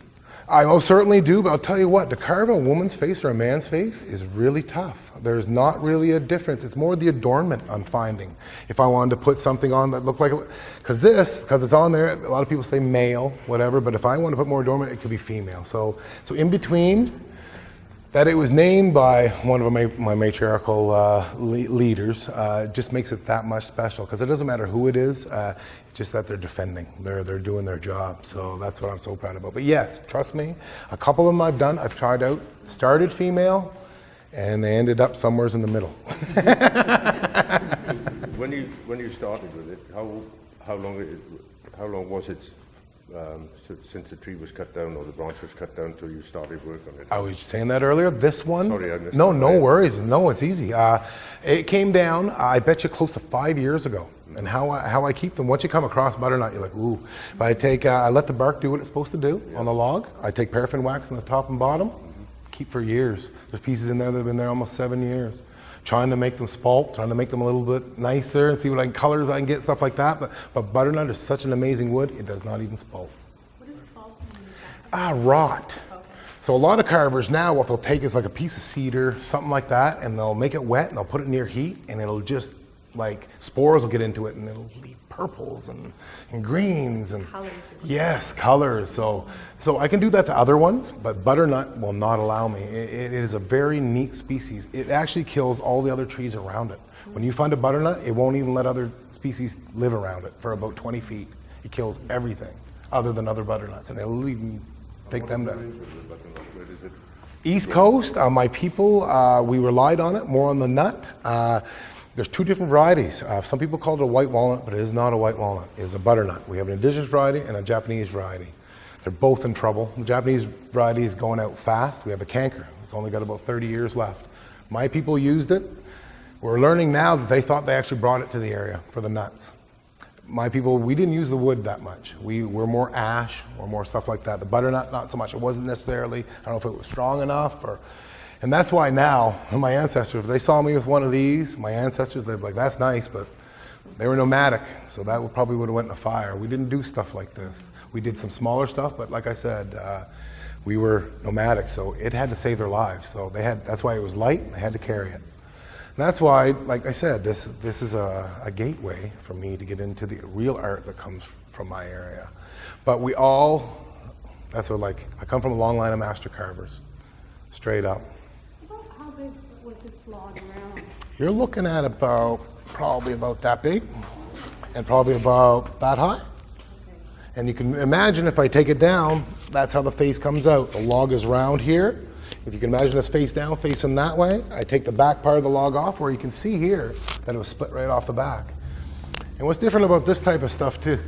Speaker 1: I most certainly do, but I'll tell you what, to carve a woman's face or a man's face is really tough. There's not really a difference. It's more the adornment I'm finding. If I wanted to put something on that looked like, because it's on there, a lot of people say male, whatever, but if I want to put more adornment, it could be female. So in between, that it was named by one of my matriarchal leaders just makes it that much special, because it doesn't matter who it is, it's just that they're defending, they're doing their job. So that's what I'm so proud about. But yes, trust me, a couple of them I've tried out, started female, and they ended up somewhere in the middle.
Speaker 9: When you started with it, how long was it since the tree was cut down or the branch was cut down till you started work on it?
Speaker 1: I was saying that earlier. This one?
Speaker 9: Sorry, I missed
Speaker 1: No
Speaker 9: that.
Speaker 1: worries. No, it's easy. It came down, I bet you, close to 5 years ago. And how I keep them, once you come across butternut, you're like, ooh. If I let the bark do what it's supposed to do on the log. I take paraffin wax on the top and bottom, keep for years. There's pieces in there that have been there almost 7 years. Trying to make them spalt, trying to make them a little bit nicer and see what colors I can get, stuff like that. But butternut is such an amazing wood, it does not even spalt.
Speaker 2: What is spalt mean?
Speaker 1: Rot.
Speaker 2: Okay.
Speaker 1: So a lot of carvers now, what they'll take is like a piece of cedar, something like that, and they'll make it wet and they'll put it near heat, and it'll just, like, spores will get into it and it'll leave purples and greens and
Speaker 8: Colors.
Speaker 1: yes, colors. So I can do that to other ones, but butternut will not allow me. It is a very neat species. It actually kills all the other trees around it. When you find a butternut, it won't even let other species live around it for about 20 feet. It kills everything other than other butternuts, and it'll even take them down.
Speaker 9: Where is it?
Speaker 1: East Coast, my people, we relied on it, more on the nut. There's two different varieties. Some people call it a white walnut, but it is not a white walnut. It is a butternut. We have an indigenous variety and a Japanese variety. They're both in trouble. The Japanese variety is going out fast. We have a canker. It's only got about 30 years left. My people used it. We're learning now that they thought they actually brought it to the area for the nuts. My people, we didn't use the wood that much. We're more ash or more stuff like that. The butternut, not so much. It wasn't necessarily, I don't know if it was strong enough and that's why now, my ancestors, if they saw me with one of these, my ancestors, they'd be like, that's nice, but they were nomadic, so that probably would have went in a fire. We didn't do stuff like this. We did some smaller stuff, but like I said, we were nomadic, so it had to save their lives. So that's why it was light, they had to carry it. And that's why, like I said, this is a gateway for me to get into the real art that comes from my area. But that's what I come from a long line of master carvers, straight up.
Speaker 7: How big was this log around?
Speaker 1: You're looking at probably about that big and probably about that high. And you can imagine if I take it down, that's how the face comes out. The log is round here. If you can imagine this face down, facing that way, I take the back part of the log off where you can see here that it was split right off the back. And what's different about this type of stuff too,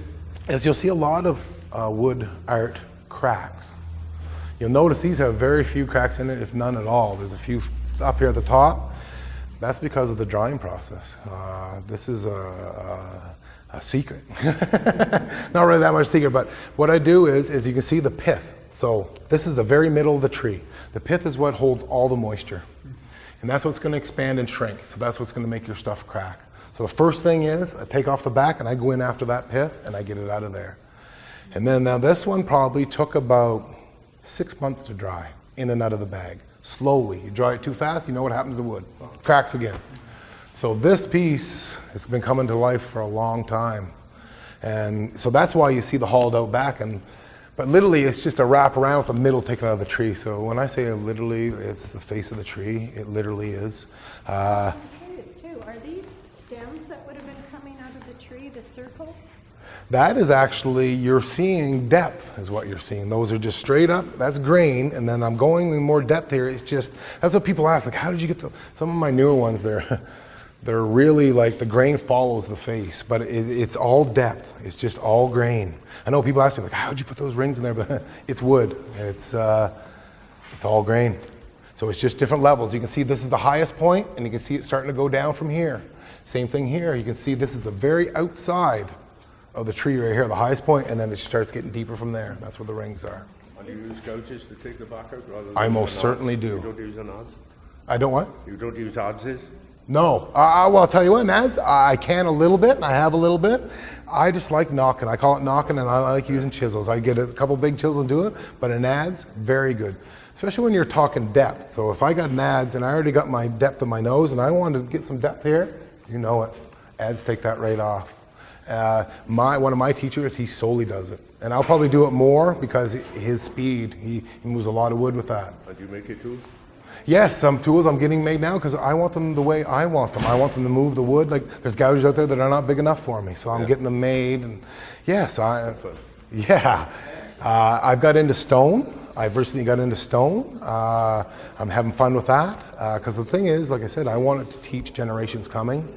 Speaker 1: is you'll see a lot of wood art cracks. You'll notice these have very few cracks in it, if none at all. There's a few up here at the top. That's because of the drying process. This is a secret. Not really that much secret, but what I do is you can see the pith. So this is the very middle of the tree. The pith is what holds all the moisture. And that's what's going to expand and shrink. So that's what's going to make your stuff crack. So the first thing is I take off the back and I go in after that pith and I get it out of there. And then now this one probably took about 6 months to dry in and out of the bag. Slowly. You dry it too fast, you know what happens to wood. Cracks again. So this piece has been coming to life for a long time. And so that's why you see the hauled out back. But literally it's just a wrap around with the middle taken out of the tree. So when I say literally, it's the face of the tree. It literally is.
Speaker 7: I'm curious too, are these stems that would have been coming out of the tree, the circles?
Speaker 1: That is actually, you're seeing depth is what you're seeing. Those are just straight up, that's grain, and then I'm going in more depth here. It's just, that's what people ask, like, how did you get some of my newer ones, they're really like, the grain follows the face, but it's all depth. It's just all grain. I know people ask me, like, how did you put those rings in there? But it's wood. It's all grain. So it's just different levels. You can see this is the highest point, and you can see it starting to go down from here. Same thing here. You can see this is the very outside of the tree right here, the highest point, and then it starts getting deeper from there. That's where the rings are.
Speaker 9: And you use gouges to take the back out rather than
Speaker 1: I most certainly do.
Speaker 9: You don't use an adze?
Speaker 1: I don't what?
Speaker 9: You don't use adzes?
Speaker 1: No. Well, I'll tell you what, Nads, I can a little bit, and I have a little bit. I just like knocking. I call it knocking, and I like using chisels. I get a couple big chisels and do it, but an adze, very good. Especially when you're talking depth. So if I got an adze, and I already got my depth of my nose, and I wanted to get some depth here, you know it. Adze take that right off. One of my teachers, he solely does it. And I'll probably do it more because his speed, he moves a lot of wood with that.
Speaker 9: And you make your tools?
Speaker 1: Yes, some tools I'm getting made now because I want them the way I want them. I want them to move the wood. Like there's gouges out there that are not big enough for me, so I'm getting them made. And yes, I've got into stone. I've recently got into stone. I'm having fun with that because the thing is, like I said, I wanted to teach generations coming.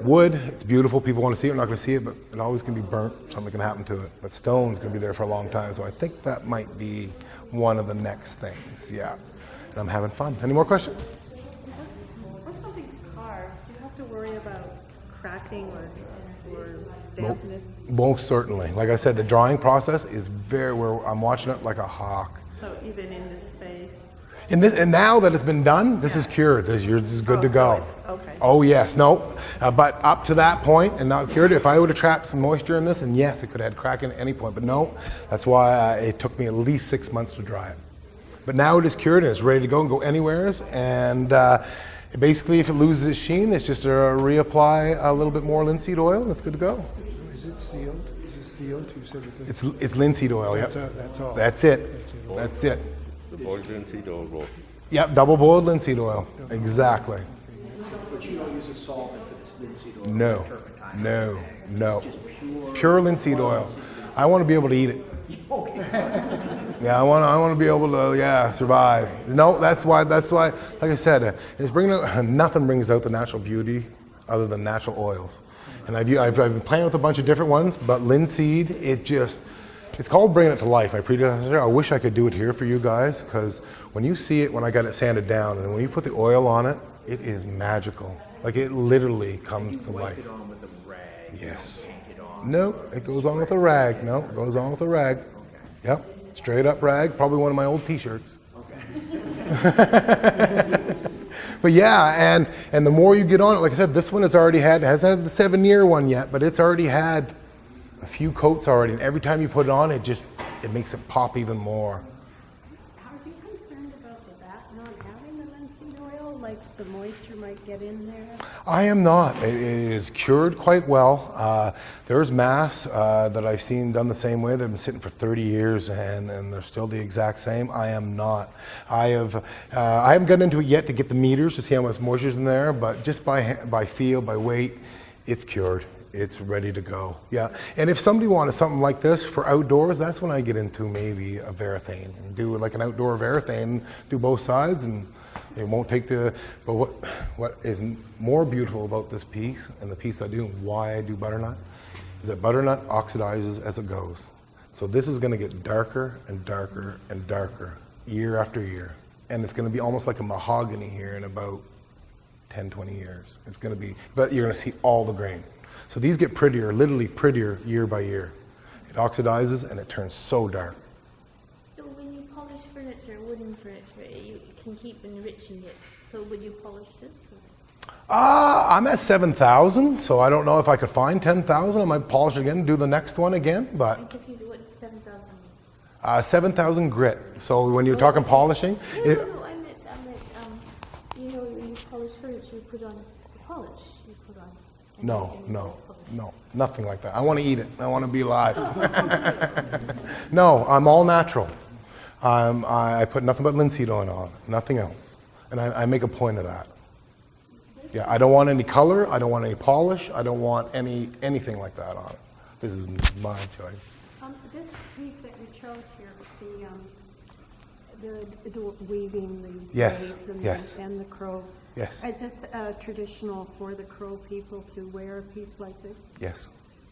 Speaker 1: Wood, it's beautiful. People want to see it. We're not going to see it, but it always can be burnt. Something can happen to it. But stone's going to be there for a long time. So I think that might be one of the next things. Yeah. And I'm having fun. Any more questions?
Speaker 6: When something's carved, do you have to worry about cracking or dampness?
Speaker 1: Most certainly. Like I said, the drying process is where I'm watching it like a hawk.
Speaker 6: So even in this space?
Speaker 1: And now that it's been done, this is cured. This is good to go.
Speaker 6: Okay.
Speaker 1: Oh yes, no. But up to that point and not cured, if I would have trapped some moisture in this, and yes, it could have had crack at any point. But no, that's why it took me at least 6 months to dry it. But now it is cured and it's ready to go and go anywhere. And basically, if it loses its sheen, it's just to reapply a little bit more linseed oil and it's good to go.
Speaker 10: Is it sealed? Is it sealed? You said it
Speaker 1: It's linseed oil, yep.
Speaker 10: That's all.
Speaker 1: That's it. That's it.
Speaker 9: The boiled linseed oil roll.
Speaker 1: Yep, double boiled linseed oil. Exactly.
Speaker 3: But you don't use a solvent for this linseed oil?
Speaker 1: No,
Speaker 3: turpentine,
Speaker 1: no,
Speaker 3: anything.
Speaker 1: no.
Speaker 3: It's just
Speaker 1: Pure linseed oil. I want to be able to eat it. Yeah, I want to be able to survive. No, that's why. Like I said, it's nothing brings out the natural beauty other than natural oils. And I've been playing with a bunch of different ones, but linseed, it's called bringing it to life. My predecessor, I wish I could do it here for you guys, because when you see it, when I got it sanded down, and when you put the oil on it, it is magical. Like it literally comes to life.
Speaker 3: Wipe it on with a rag.
Speaker 1: Yes.
Speaker 3: Paint it on.
Speaker 1: No, it goes on with a rag. No, it goes on with a rag. Yep, straight up rag. Probably one of my old T-shirts. But yeah, and the more you get on it, like I said, this one hasn't had the 7-year one yet, but it's already had a few coats already, and every time you put it on, it makes it pop even more.
Speaker 7: Are you concerned about that not having the linseed oil, like the moisture might get in there?
Speaker 1: I am not. It is cured quite well. There's mass that I've seen done the same way. They've been sitting for 30 years and they're still the exact same. I am not. I haven't gotten into it yet to get the meters to see how much moisture is in there, but just by feel, by weight, it's cured. It's ready to go. Yeah. And if somebody wanted something like this for outdoors, that's when I get into maybe a varathane and do like an outdoor varathane, do both sides, and it won't take but what is more beautiful about this piece and the piece I do and why I do butternut is that butternut oxidizes as it goes. So this is going to get darker and darker and darker year after year. And it's going to be almost like a mahogany here in about 10, 20 years. It's going to be, but you're going to see all the grain. So these get prettier, literally prettier year by year. It oxidizes and it turns so dark.
Speaker 2: So when you polish furniture, wooden furniture, you can keep enriching it. So would you polish this?
Speaker 1: I'm at 7,000, so I don't know if I could find 10,000. I might polish it again, do the next one again, but
Speaker 2: I'm confused. What 7,000?
Speaker 1: 7,000 grit. So when you're talking polishing,
Speaker 2: No, I meant, you know, when you polish furniture, you put on the polish. You put on. and
Speaker 1: no,
Speaker 2: then you
Speaker 1: no,
Speaker 2: polish.
Speaker 1: no, nothing like that. I want to eat it. I want to be alive. No, I'm all natural. I put nothing but linseed oil on, nothing else. And I make a point of that. Yeah, I don't want any color. I don't want any polish. I don't want anything like that on it. This is my choice.
Speaker 7: This piece that you chose here, the weaving, the
Speaker 1: Yes,
Speaker 7: braids and,
Speaker 1: yes.
Speaker 7: and the crows.
Speaker 1: Yes.
Speaker 7: Is this traditional for the Crow people to wear a piece like this?
Speaker 1: Yes.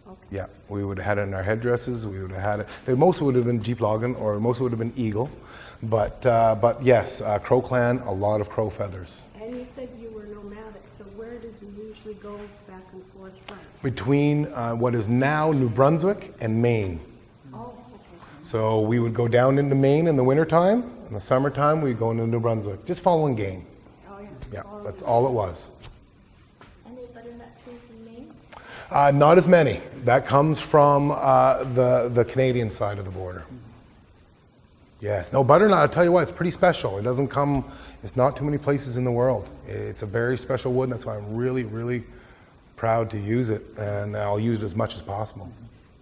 Speaker 7: Okay.
Speaker 1: Yeah, we would have had it in our headdresses. We would have had it. They most would have been Jeep Logan, or most would have been eagle, but yes, Crow Clan, a lot of crow feathers.
Speaker 7: And you said you were nomadic, so where did you usually go back and forth from?
Speaker 1: Between what is now New Brunswick and Maine.
Speaker 7: Oh, okay.
Speaker 1: So we would go down into Maine in the wintertime. In the summertime, we'd go into New Brunswick, just following game.
Speaker 7: Oh, yeah.
Speaker 1: Yeah, that's all it was.
Speaker 2: Any butternut trees in Maine?
Speaker 1: Not as many. That comes from the Canadian side of the border. Yes. No, butternut, I'll tell you what, it's pretty special. It doesn't come, it's not too many places in the world. It's a very special wood, and that's why I'm really, really proud to use it, and I'll use it as much as possible.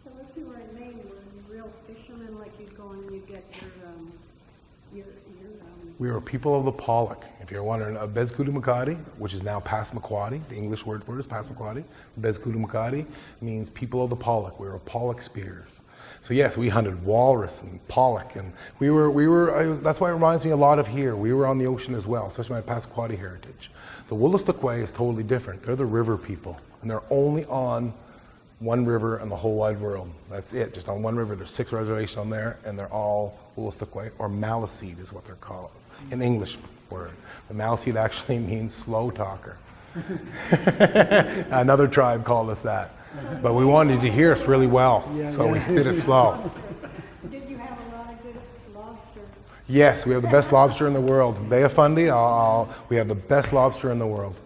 Speaker 7: So if you were in Maine, were you real fishermen, like you'd go and you get your
Speaker 1: We were people of the Pollock. If you're wondering, Bezkudumakati, which is now Passamaquoddy, the English word for it is Passamaquoddy. Bezkudumakati means people of the Pollock. We were Pollock spears. So yes, we hunted walrus and pollock, and that's why it reminds me a lot of here. We were on the ocean as well, especially my Passamaquoddy heritage. The Wolastoqey is totally different. They're the river people, and they're only on one river in the whole wide world. That's it, just on one river. There's 6 reservations on there, and they're all Wolastoqey, or Maliseet is what they're called, an English word. The Maliseet actually means slow talker. Another tribe called us that. But we wanted to hear us really well, so we did it slow.
Speaker 7: Did you have a lot of good lobster?
Speaker 1: Yes, we have the best lobster in the world. Bay of Fundy, we have the best lobster in the world.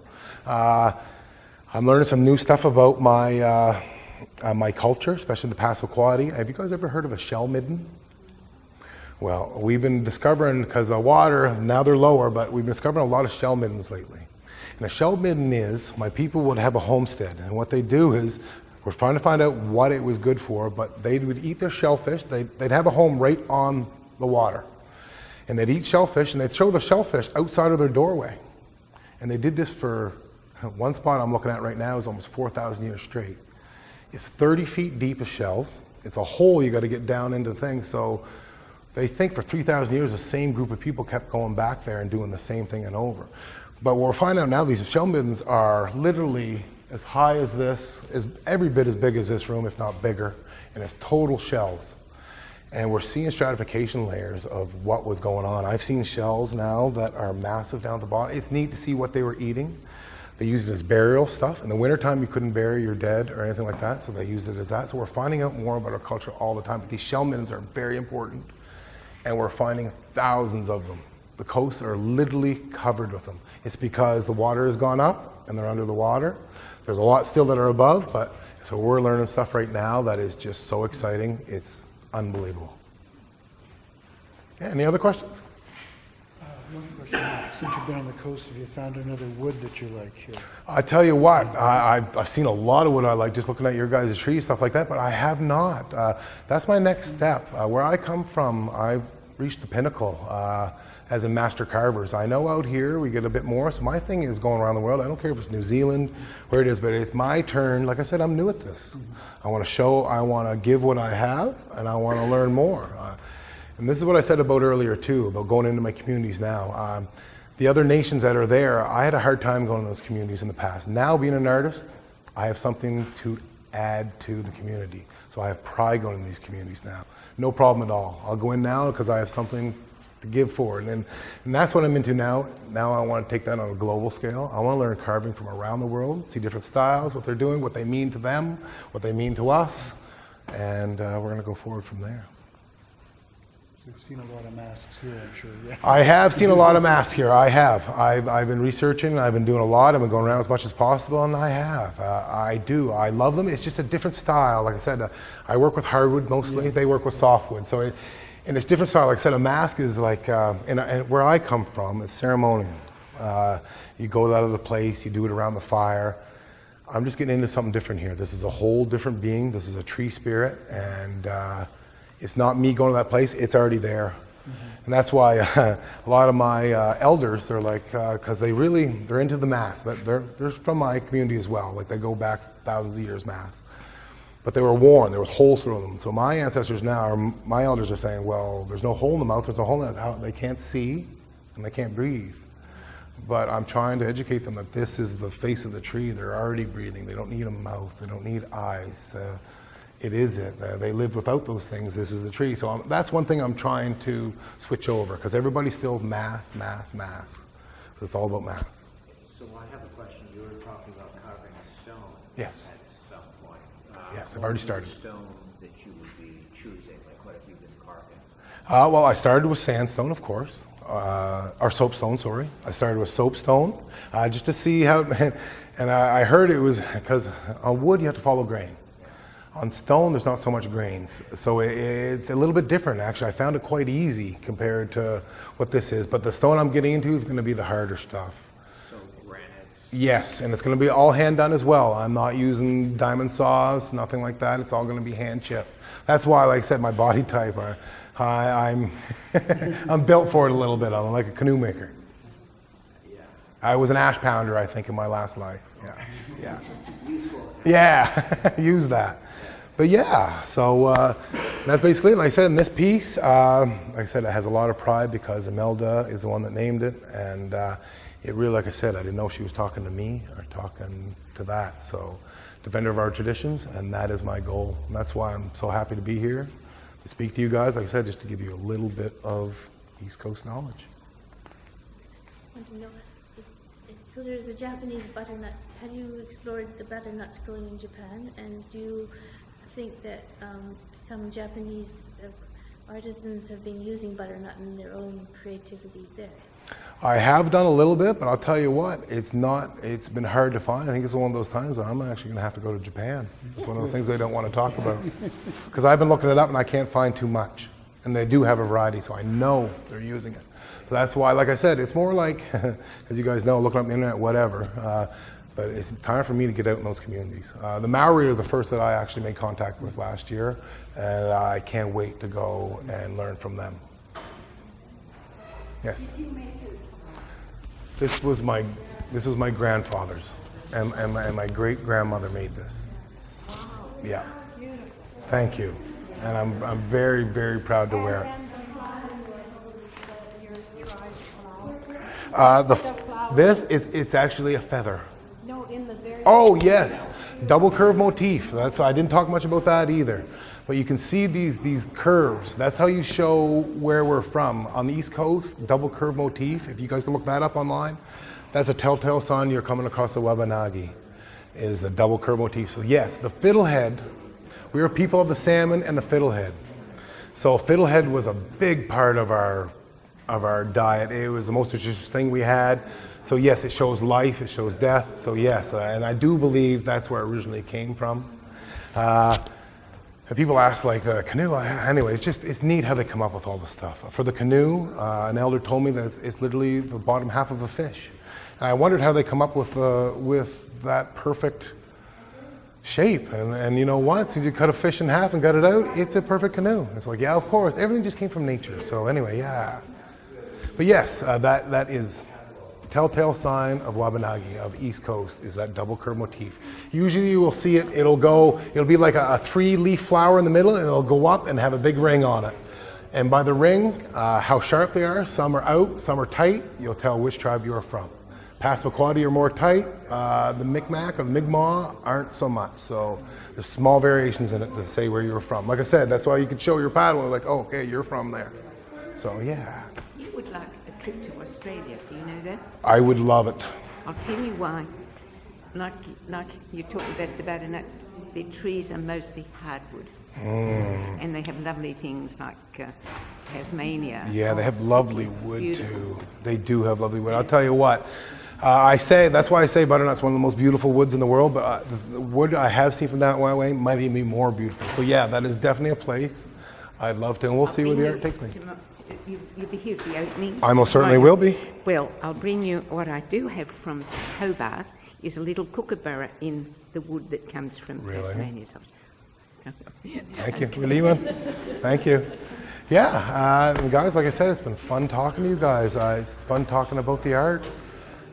Speaker 1: I'm learning some new stuff about my culture, especially the Passamaquoddy. Have you guys ever heard of a shell midden? Well, we've been discovering, because the water, now they're lower, but we've been discovering a lot of shell middens lately. And a shell midden is, my people would have a homestead, and what they do is, we're trying to find out what it was good for, but they would eat their shellfish. They'd have a home right on the water. And they'd eat shellfish, and they'd throw the shellfish outside of their doorway. And they did this for, one spot I'm looking at right now is almost 4,000 years straight. It's 30 feet deep of shells. It's a hole you got to get down into things. So they think for 3,000 years the same group of people kept going back there and doing the same thing and over. But what we're finding out now, these shell middens are literally as high as this, is every bit as big as this room, if not bigger, and it's total shells. And we're seeing stratification layers of what was going on. I've seen shells now that are massive down at the bottom. It's neat to see what they were eating. They used it as burial stuff. In the wintertime, you couldn't bury your dead or anything like that, so they used it as that. So we're finding out more about our culture all the time. But these shell middens are very important, and we're finding thousands of them. The coasts are literally covered with them. It's because the water has gone up and they're under the water. There's a lot still that are above, but so we're learning stuff right now that is just so exciting. It's unbelievable. Yeah, any other questions?
Speaker 10: One question. Since you've been on the coast, have you found another wood that you like here?
Speaker 1: I tell you what, I've seen a lot of wood I like, just looking at your guys' trees, stuff like that, but I have not. That's my next step. Where I come from, I've reached the pinnacle as in master carvers. I know out here we get a bit more, so my thing is going around the world. I don't care if it's New Zealand, where it is, but it's my turn. Like I said, I'm new at this. I want to show, I want to give what I have, and I want to learn more. And this is what I said about earlier too, about going into my communities now. The other nations that are there, I had a hard time going to those communities in the past. Now being an artist, I have something to add to the community. So I have pride going in these communities now. no problem at all. I'll go in now because I have something to give forward. And that's what I'm into now. Now I want to take that on a global scale. I want to learn carving from around the world, see different styles, what they're doing, what they mean to them, what they mean to us, and we're going to go forward from there.
Speaker 10: So you've seen a lot of masks here, I'm sure, yeah.
Speaker 1: I have seen a lot of masks here. I have. I've been researching. I've been doing a lot. I've been going around as much as possible, and I have. I do. I love them. It's just a different style. Like I said, I work with hardwood mostly. They work with softwood. So, and it's different style. Like I said, a mask is like, and where I come from, it's ceremonial. You go out of the place. You do it around the fire. I'm just getting into something different here. This is a whole different being. This is a tree spirit, and it's not me going to that place, it's already there. And that's why a lot of my elders, they're like, because they're into the mass. They're from my community as well. Like they go back thousands of years mass. But they were worn, there was holes through them. So my ancestors now, or my elders are saying, well, there's no hole in the mouth, there's no hole in the mouth. They can't see and they can't breathe. But I'm trying to educate them that this is the face of the tree. They're already breathing. They don't need a mouth. They don't need eyes. It is it. They live without those things. This is the tree. So that's one thing I'm trying to switch over, because everybody's still mass. So it's all about mass.
Speaker 3: So I have a question. You were talking about carving a stone.
Speaker 1: Yes.
Speaker 3: At some point.
Speaker 1: Yes, I've already started.
Speaker 3: What is the stone that you would be choosing? Like, what have you been carving?
Speaker 1: Well, I started with sandstone, of course, or soapstone, sorry. I started with soapstone, just to see how, and I heard it was, because on wood you have to follow grain. On stone, there's not so much grains. So it's a little bit different, actually. I found it quite easy compared to what this is. But the stone I'm getting into is going to be the harder stuff.
Speaker 3: So granite?
Speaker 1: Yes, and it's going to be all hand done as well. I'm not using diamond saws, nothing like that. It's all going to be hand chipped. That's why, like I said, my body type, I'm I'm built for it a little bit. I'm like a canoe maker.
Speaker 3: Yeah.
Speaker 1: I was an ash pounder, I think, in my last life. Yeah.
Speaker 3: Useful.
Speaker 1: Yeah, use that. But yeah, so that's basically it. Like I said, in this piece, like I said, it has a lot of pride because Imelda is the one that named it. And it really, like I said, I didn't know if she was talking to me or talking to that. So, defender of our traditions, and that is my goal. And that's why I'm so happy to be here, to speak to you guys, like I said, just to give you a little bit of East Coast knowledge.
Speaker 2: I want to know, so there's the Japanese butternut. Have you explored the butternuts growing in Japan? And do you think that some Japanese artisans have been using butternut in their own creativity there?
Speaker 1: I have done a little bit, but I'll tell you what, it's been hard to find. I think it's one of those times that I'm actually going to have to go to Japan. It's one of those things they don't want to talk about. Because I've been looking it up and I can't find too much. And they do have a variety, so I know they're using it. So that's why, like I said, it's more like, as you guys know, looking up on the internet, whatever. But it's time for me to get out in those communities. The Maori are the first that I actually made contact with last year, and I can't wait to go and learn from them. Yes.
Speaker 7: Did you make it?
Speaker 1: This was my grandfather's, and my great grandmother made this.
Speaker 7: Wow.
Speaker 1: Yeah.
Speaker 7: Beautiful.
Speaker 1: Thank you, and I'm very, very proud to wear it.
Speaker 7: And the flower, your tribe flower.
Speaker 1: It's actually a feather.
Speaker 7: No, in the very.
Speaker 1: Oh yes, double curve motif. I didn't talk much about that either. But you can see these curves. That's how you show where we're from. On the East Coast, double curve motif. If you guys can look that up online, that's a telltale sign you're coming across the Wabanagi, is the double curve motif. So yes, the fiddlehead. We are people of the salmon and the fiddlehead. So fiddlehead was a big part of our diet. It was the most nutritious thing we had. So yes, it shows life, it shows death. So yes, and I do believe that's where it originally came from. And people ask, like, the canoe, anyway, it's neat how they come up with all the stuff. For the canoe, an elder told me that it's literally the bottom half of a fish. And I wondered how they come up with that perfect shape. And you know what? As soon as you cut a fish in half and gut it out, it's a perfect canoe. It's like, yeah, of course. Everything just came from nature. So anyway, yeah. But yes, that is telltale sign of Wabanagi, of East Coast, is that double curve motif. Usually you will see it, it'll be like a 3-leaf flower in the middle, and it'll go up and have a big ring on it. And by the ring, how sharp they are, some are out, some are tight, you'll tell which tribe you are from. Passamaquoddy are more tight. The Micmac or Mi'kmaq aren't so much. So there's small variations in it to say where you're from. Like I said, that's why you can show your paddle, like, oh, okay, you're from there. So yeah.
Speaker 8: You would like a trip to Australia, do you know that?
Speaker 1: I would love it.
Speaker 8: I'll tell you why. Like you talked about the butternut, the trees are mostly hardwood. And they have lovely things like Tasmania.
Speaker 1: Yeah, they have
Speaker 8: Sydney.
Speaker 1: lovely wood
Speaker 8: Beautiful.
Speaker 1: too. They do have lovely wood. I'll tell you what. That's why I say butternut's one of the most beautiful woods in the world, but the wood I have seen from that way might even be more beautiful. So yeah, that is definitely a place I'd love to, and we'll see where the art takes me.
Speaker 8: You'll be here at the opening.
Speaker 1: I most certainly will be.
Speaker 8: Well, I'll bring you, what I do have from Hobart is a little kookaburra in the wood that comes from
Speaker 1: Really?
Speaker 8: Tasmania.
Speaker 1: Thank you. We'll leave one. Thank you. Yeah, and guys, like I said, it's been fun talking to you guys. It's fun talking about the art.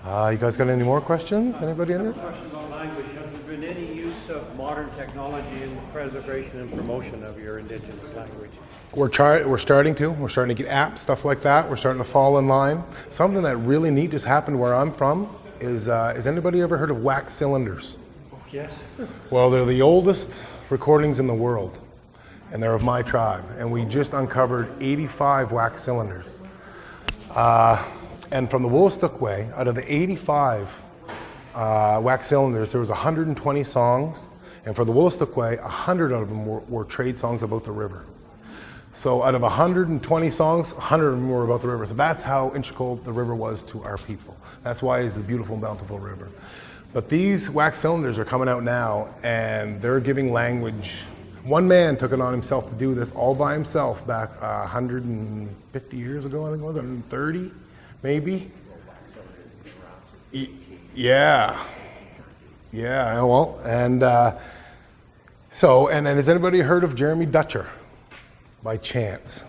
Speaker 1: You guys got any more questions? Anybody in there?
Speaker 11: Question about language. Has there been any use of modern technology in the preservation and promotion of your Indigenous language?
Speaker 1: We're starting to. We're starting to get apps, stuff like that. We're starting to fall in line. Something that really neat just happened where I'm from is anybody ever heard of wax cylinders?
Speaker 11: Yes.
Speaker 1: Well, they're the oldest recordings in the world, and they're of my tribe. And we just uncovered 85 wax cylinders. And from the Wolastoqey, out of the 85 wax cylinders, there was 120 songs. And for the Wolastoqey, 100 of them were trade songs about the river. So out of 120 songs, 100 of them were about the river. So that's how integral the river was to our people. That's why it's a beautiful, bountiful river. But these wax cylinders are coming out now, and they're giving language. One man took it on himself to do this all by himself back 150 years ago, I think it was, 130, maybe. Yeah. Yeah, well, and has anybody heard of Jeremy Dutcher by chance?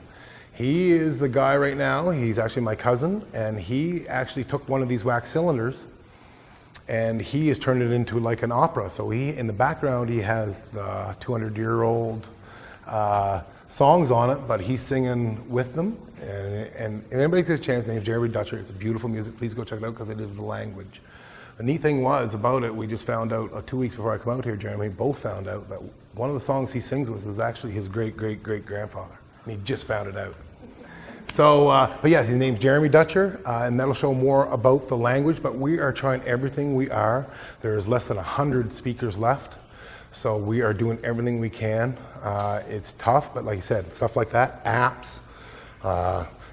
Speaker 1: He is the guy right now, he's actually my cousin, and he actually took one of these wax cylinders and he has turned it into like an opera. So in the background, he has the 200-year-old songs on it, but he's singing with them. And anybody gets a chance, his name's Jeremy Dutcher. It's a beautiful music. Please go check it out because it is the language. The neat thing was about it, we just found out 2 weeks before I come out here, Jeremy, both found out that one of the songs he sings with is actually his great-great-great-grandfather. And he just found it out. So, but yeah, his name's Jeremy Dutcher, and that'll show more about the language, but we are trying everything we are. There's less than 100 speakers left, so we are doing everything we can. It's tough, but like you said, stuff like that, apps,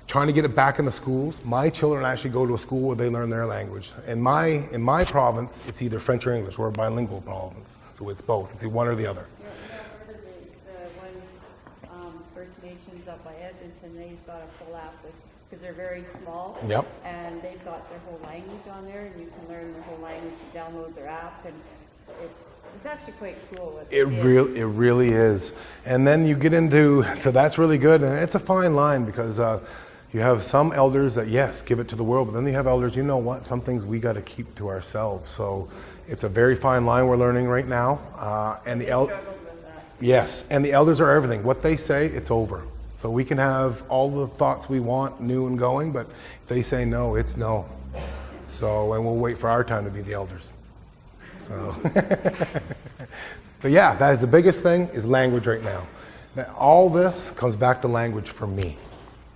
Speaker 1: trying to get it back in the schools. My children actually go to a school where they learn their language. In my province, it's either French or English. We're a bilingual province, so it's both. It's one or the other.
Speaker 7: First Nations up by Edmonton, they've got a full app because they're very small.
Speaker 1: Yep.
Speaker 7: And they've got their whole language on there, and you can learn their whole language. You download their app, and it's actually quite cool.
Speaker 1: It really is. And then you get into, so that's really good, and it's a fine line because you have some elders that, yes, give it to the world, but then you have elders, you know what, some things we got to keep to ourselves. So it's a very fine line we're learning right now. And yes, and the elders are everything. What they say, it's over. So we can have all the thoughts we want, new and going, but if they say no, it's no. So, and we'll wait for our time to be the elders. So, but yeah, that is the biggest thing is language right now. All this comes back to language for me.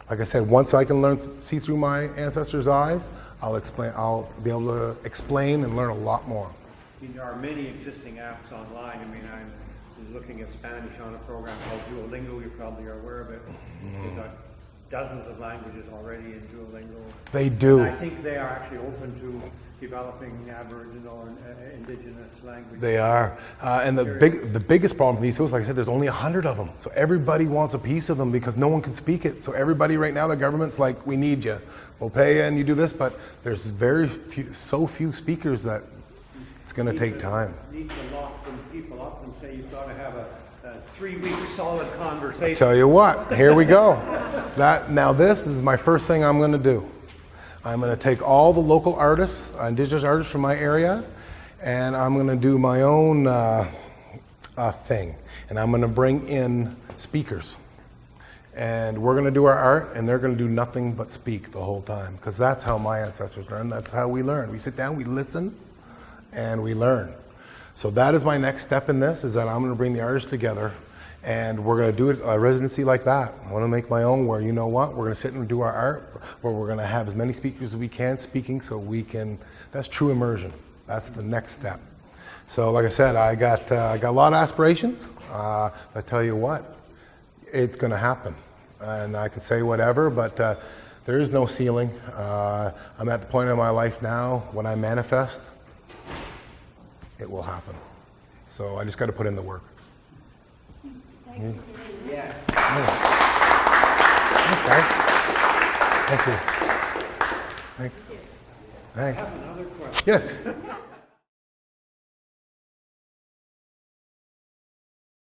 Speaker 1: Like I said, once I can see through my ancestors' eyes, I'll be able to explain and learn a lot more.
Speaker 11: I mean, there are many existing apps online. I mean, I'm looking at Spanish on a program called Duolingo. You probably are aware of it. They've got dozens of languages already in Duolingo.
Speaker 1: They do.
Speaker 11: And I think they are actually open to developing Aboriginal and Indigenous languages.
Speaker 1: They are. And the biggest problem with these tools, like I said, there's only 100 of them. So everybody wants a piece of them because no one can speak it. So everybody right now, the government's like, we need you. We'll pay you and you do this. But there's so few speakers that it's going to take time.
Speaker 11: Need to lock them people up and say you've got to have a 3-week solid conversation.
Speaker 1: I tell you what, here we go. Now this is my first thing I'm going to do. I'm going to take all the local artists, Indigenous artists from my area, and I'm going to do my own thing. And I'm going to bring in speakers. And we're going to do our art, and they're going to do nothing but speak the whole time, because that's how my ancestors learned. That's how we learn. We sit down, we listen, and we learn. So that is my next step in this, is that I'm going to bring the artists together, and we're going to do a residency like that. I want to make my own where, you know what, we're going to sit and do our art, where we're going to have as many speakers as we can speaking, so we can, that's true immersion. That's the next step. So like I said, I got a lot of aspirations. I tell you what, it's going to happen. And I can say whatever, but there is no ceiling. I'm at the point in my life now, when I manifest, it will happen. So I just got to put in the work.
Speaker 2: Thank you.
Speaker 3: Yes.
Speaker 1: Thanks, guys. Thank you. Thanks. Thanks.
Speaker 11: I have another question.
Speaker 1: Yes.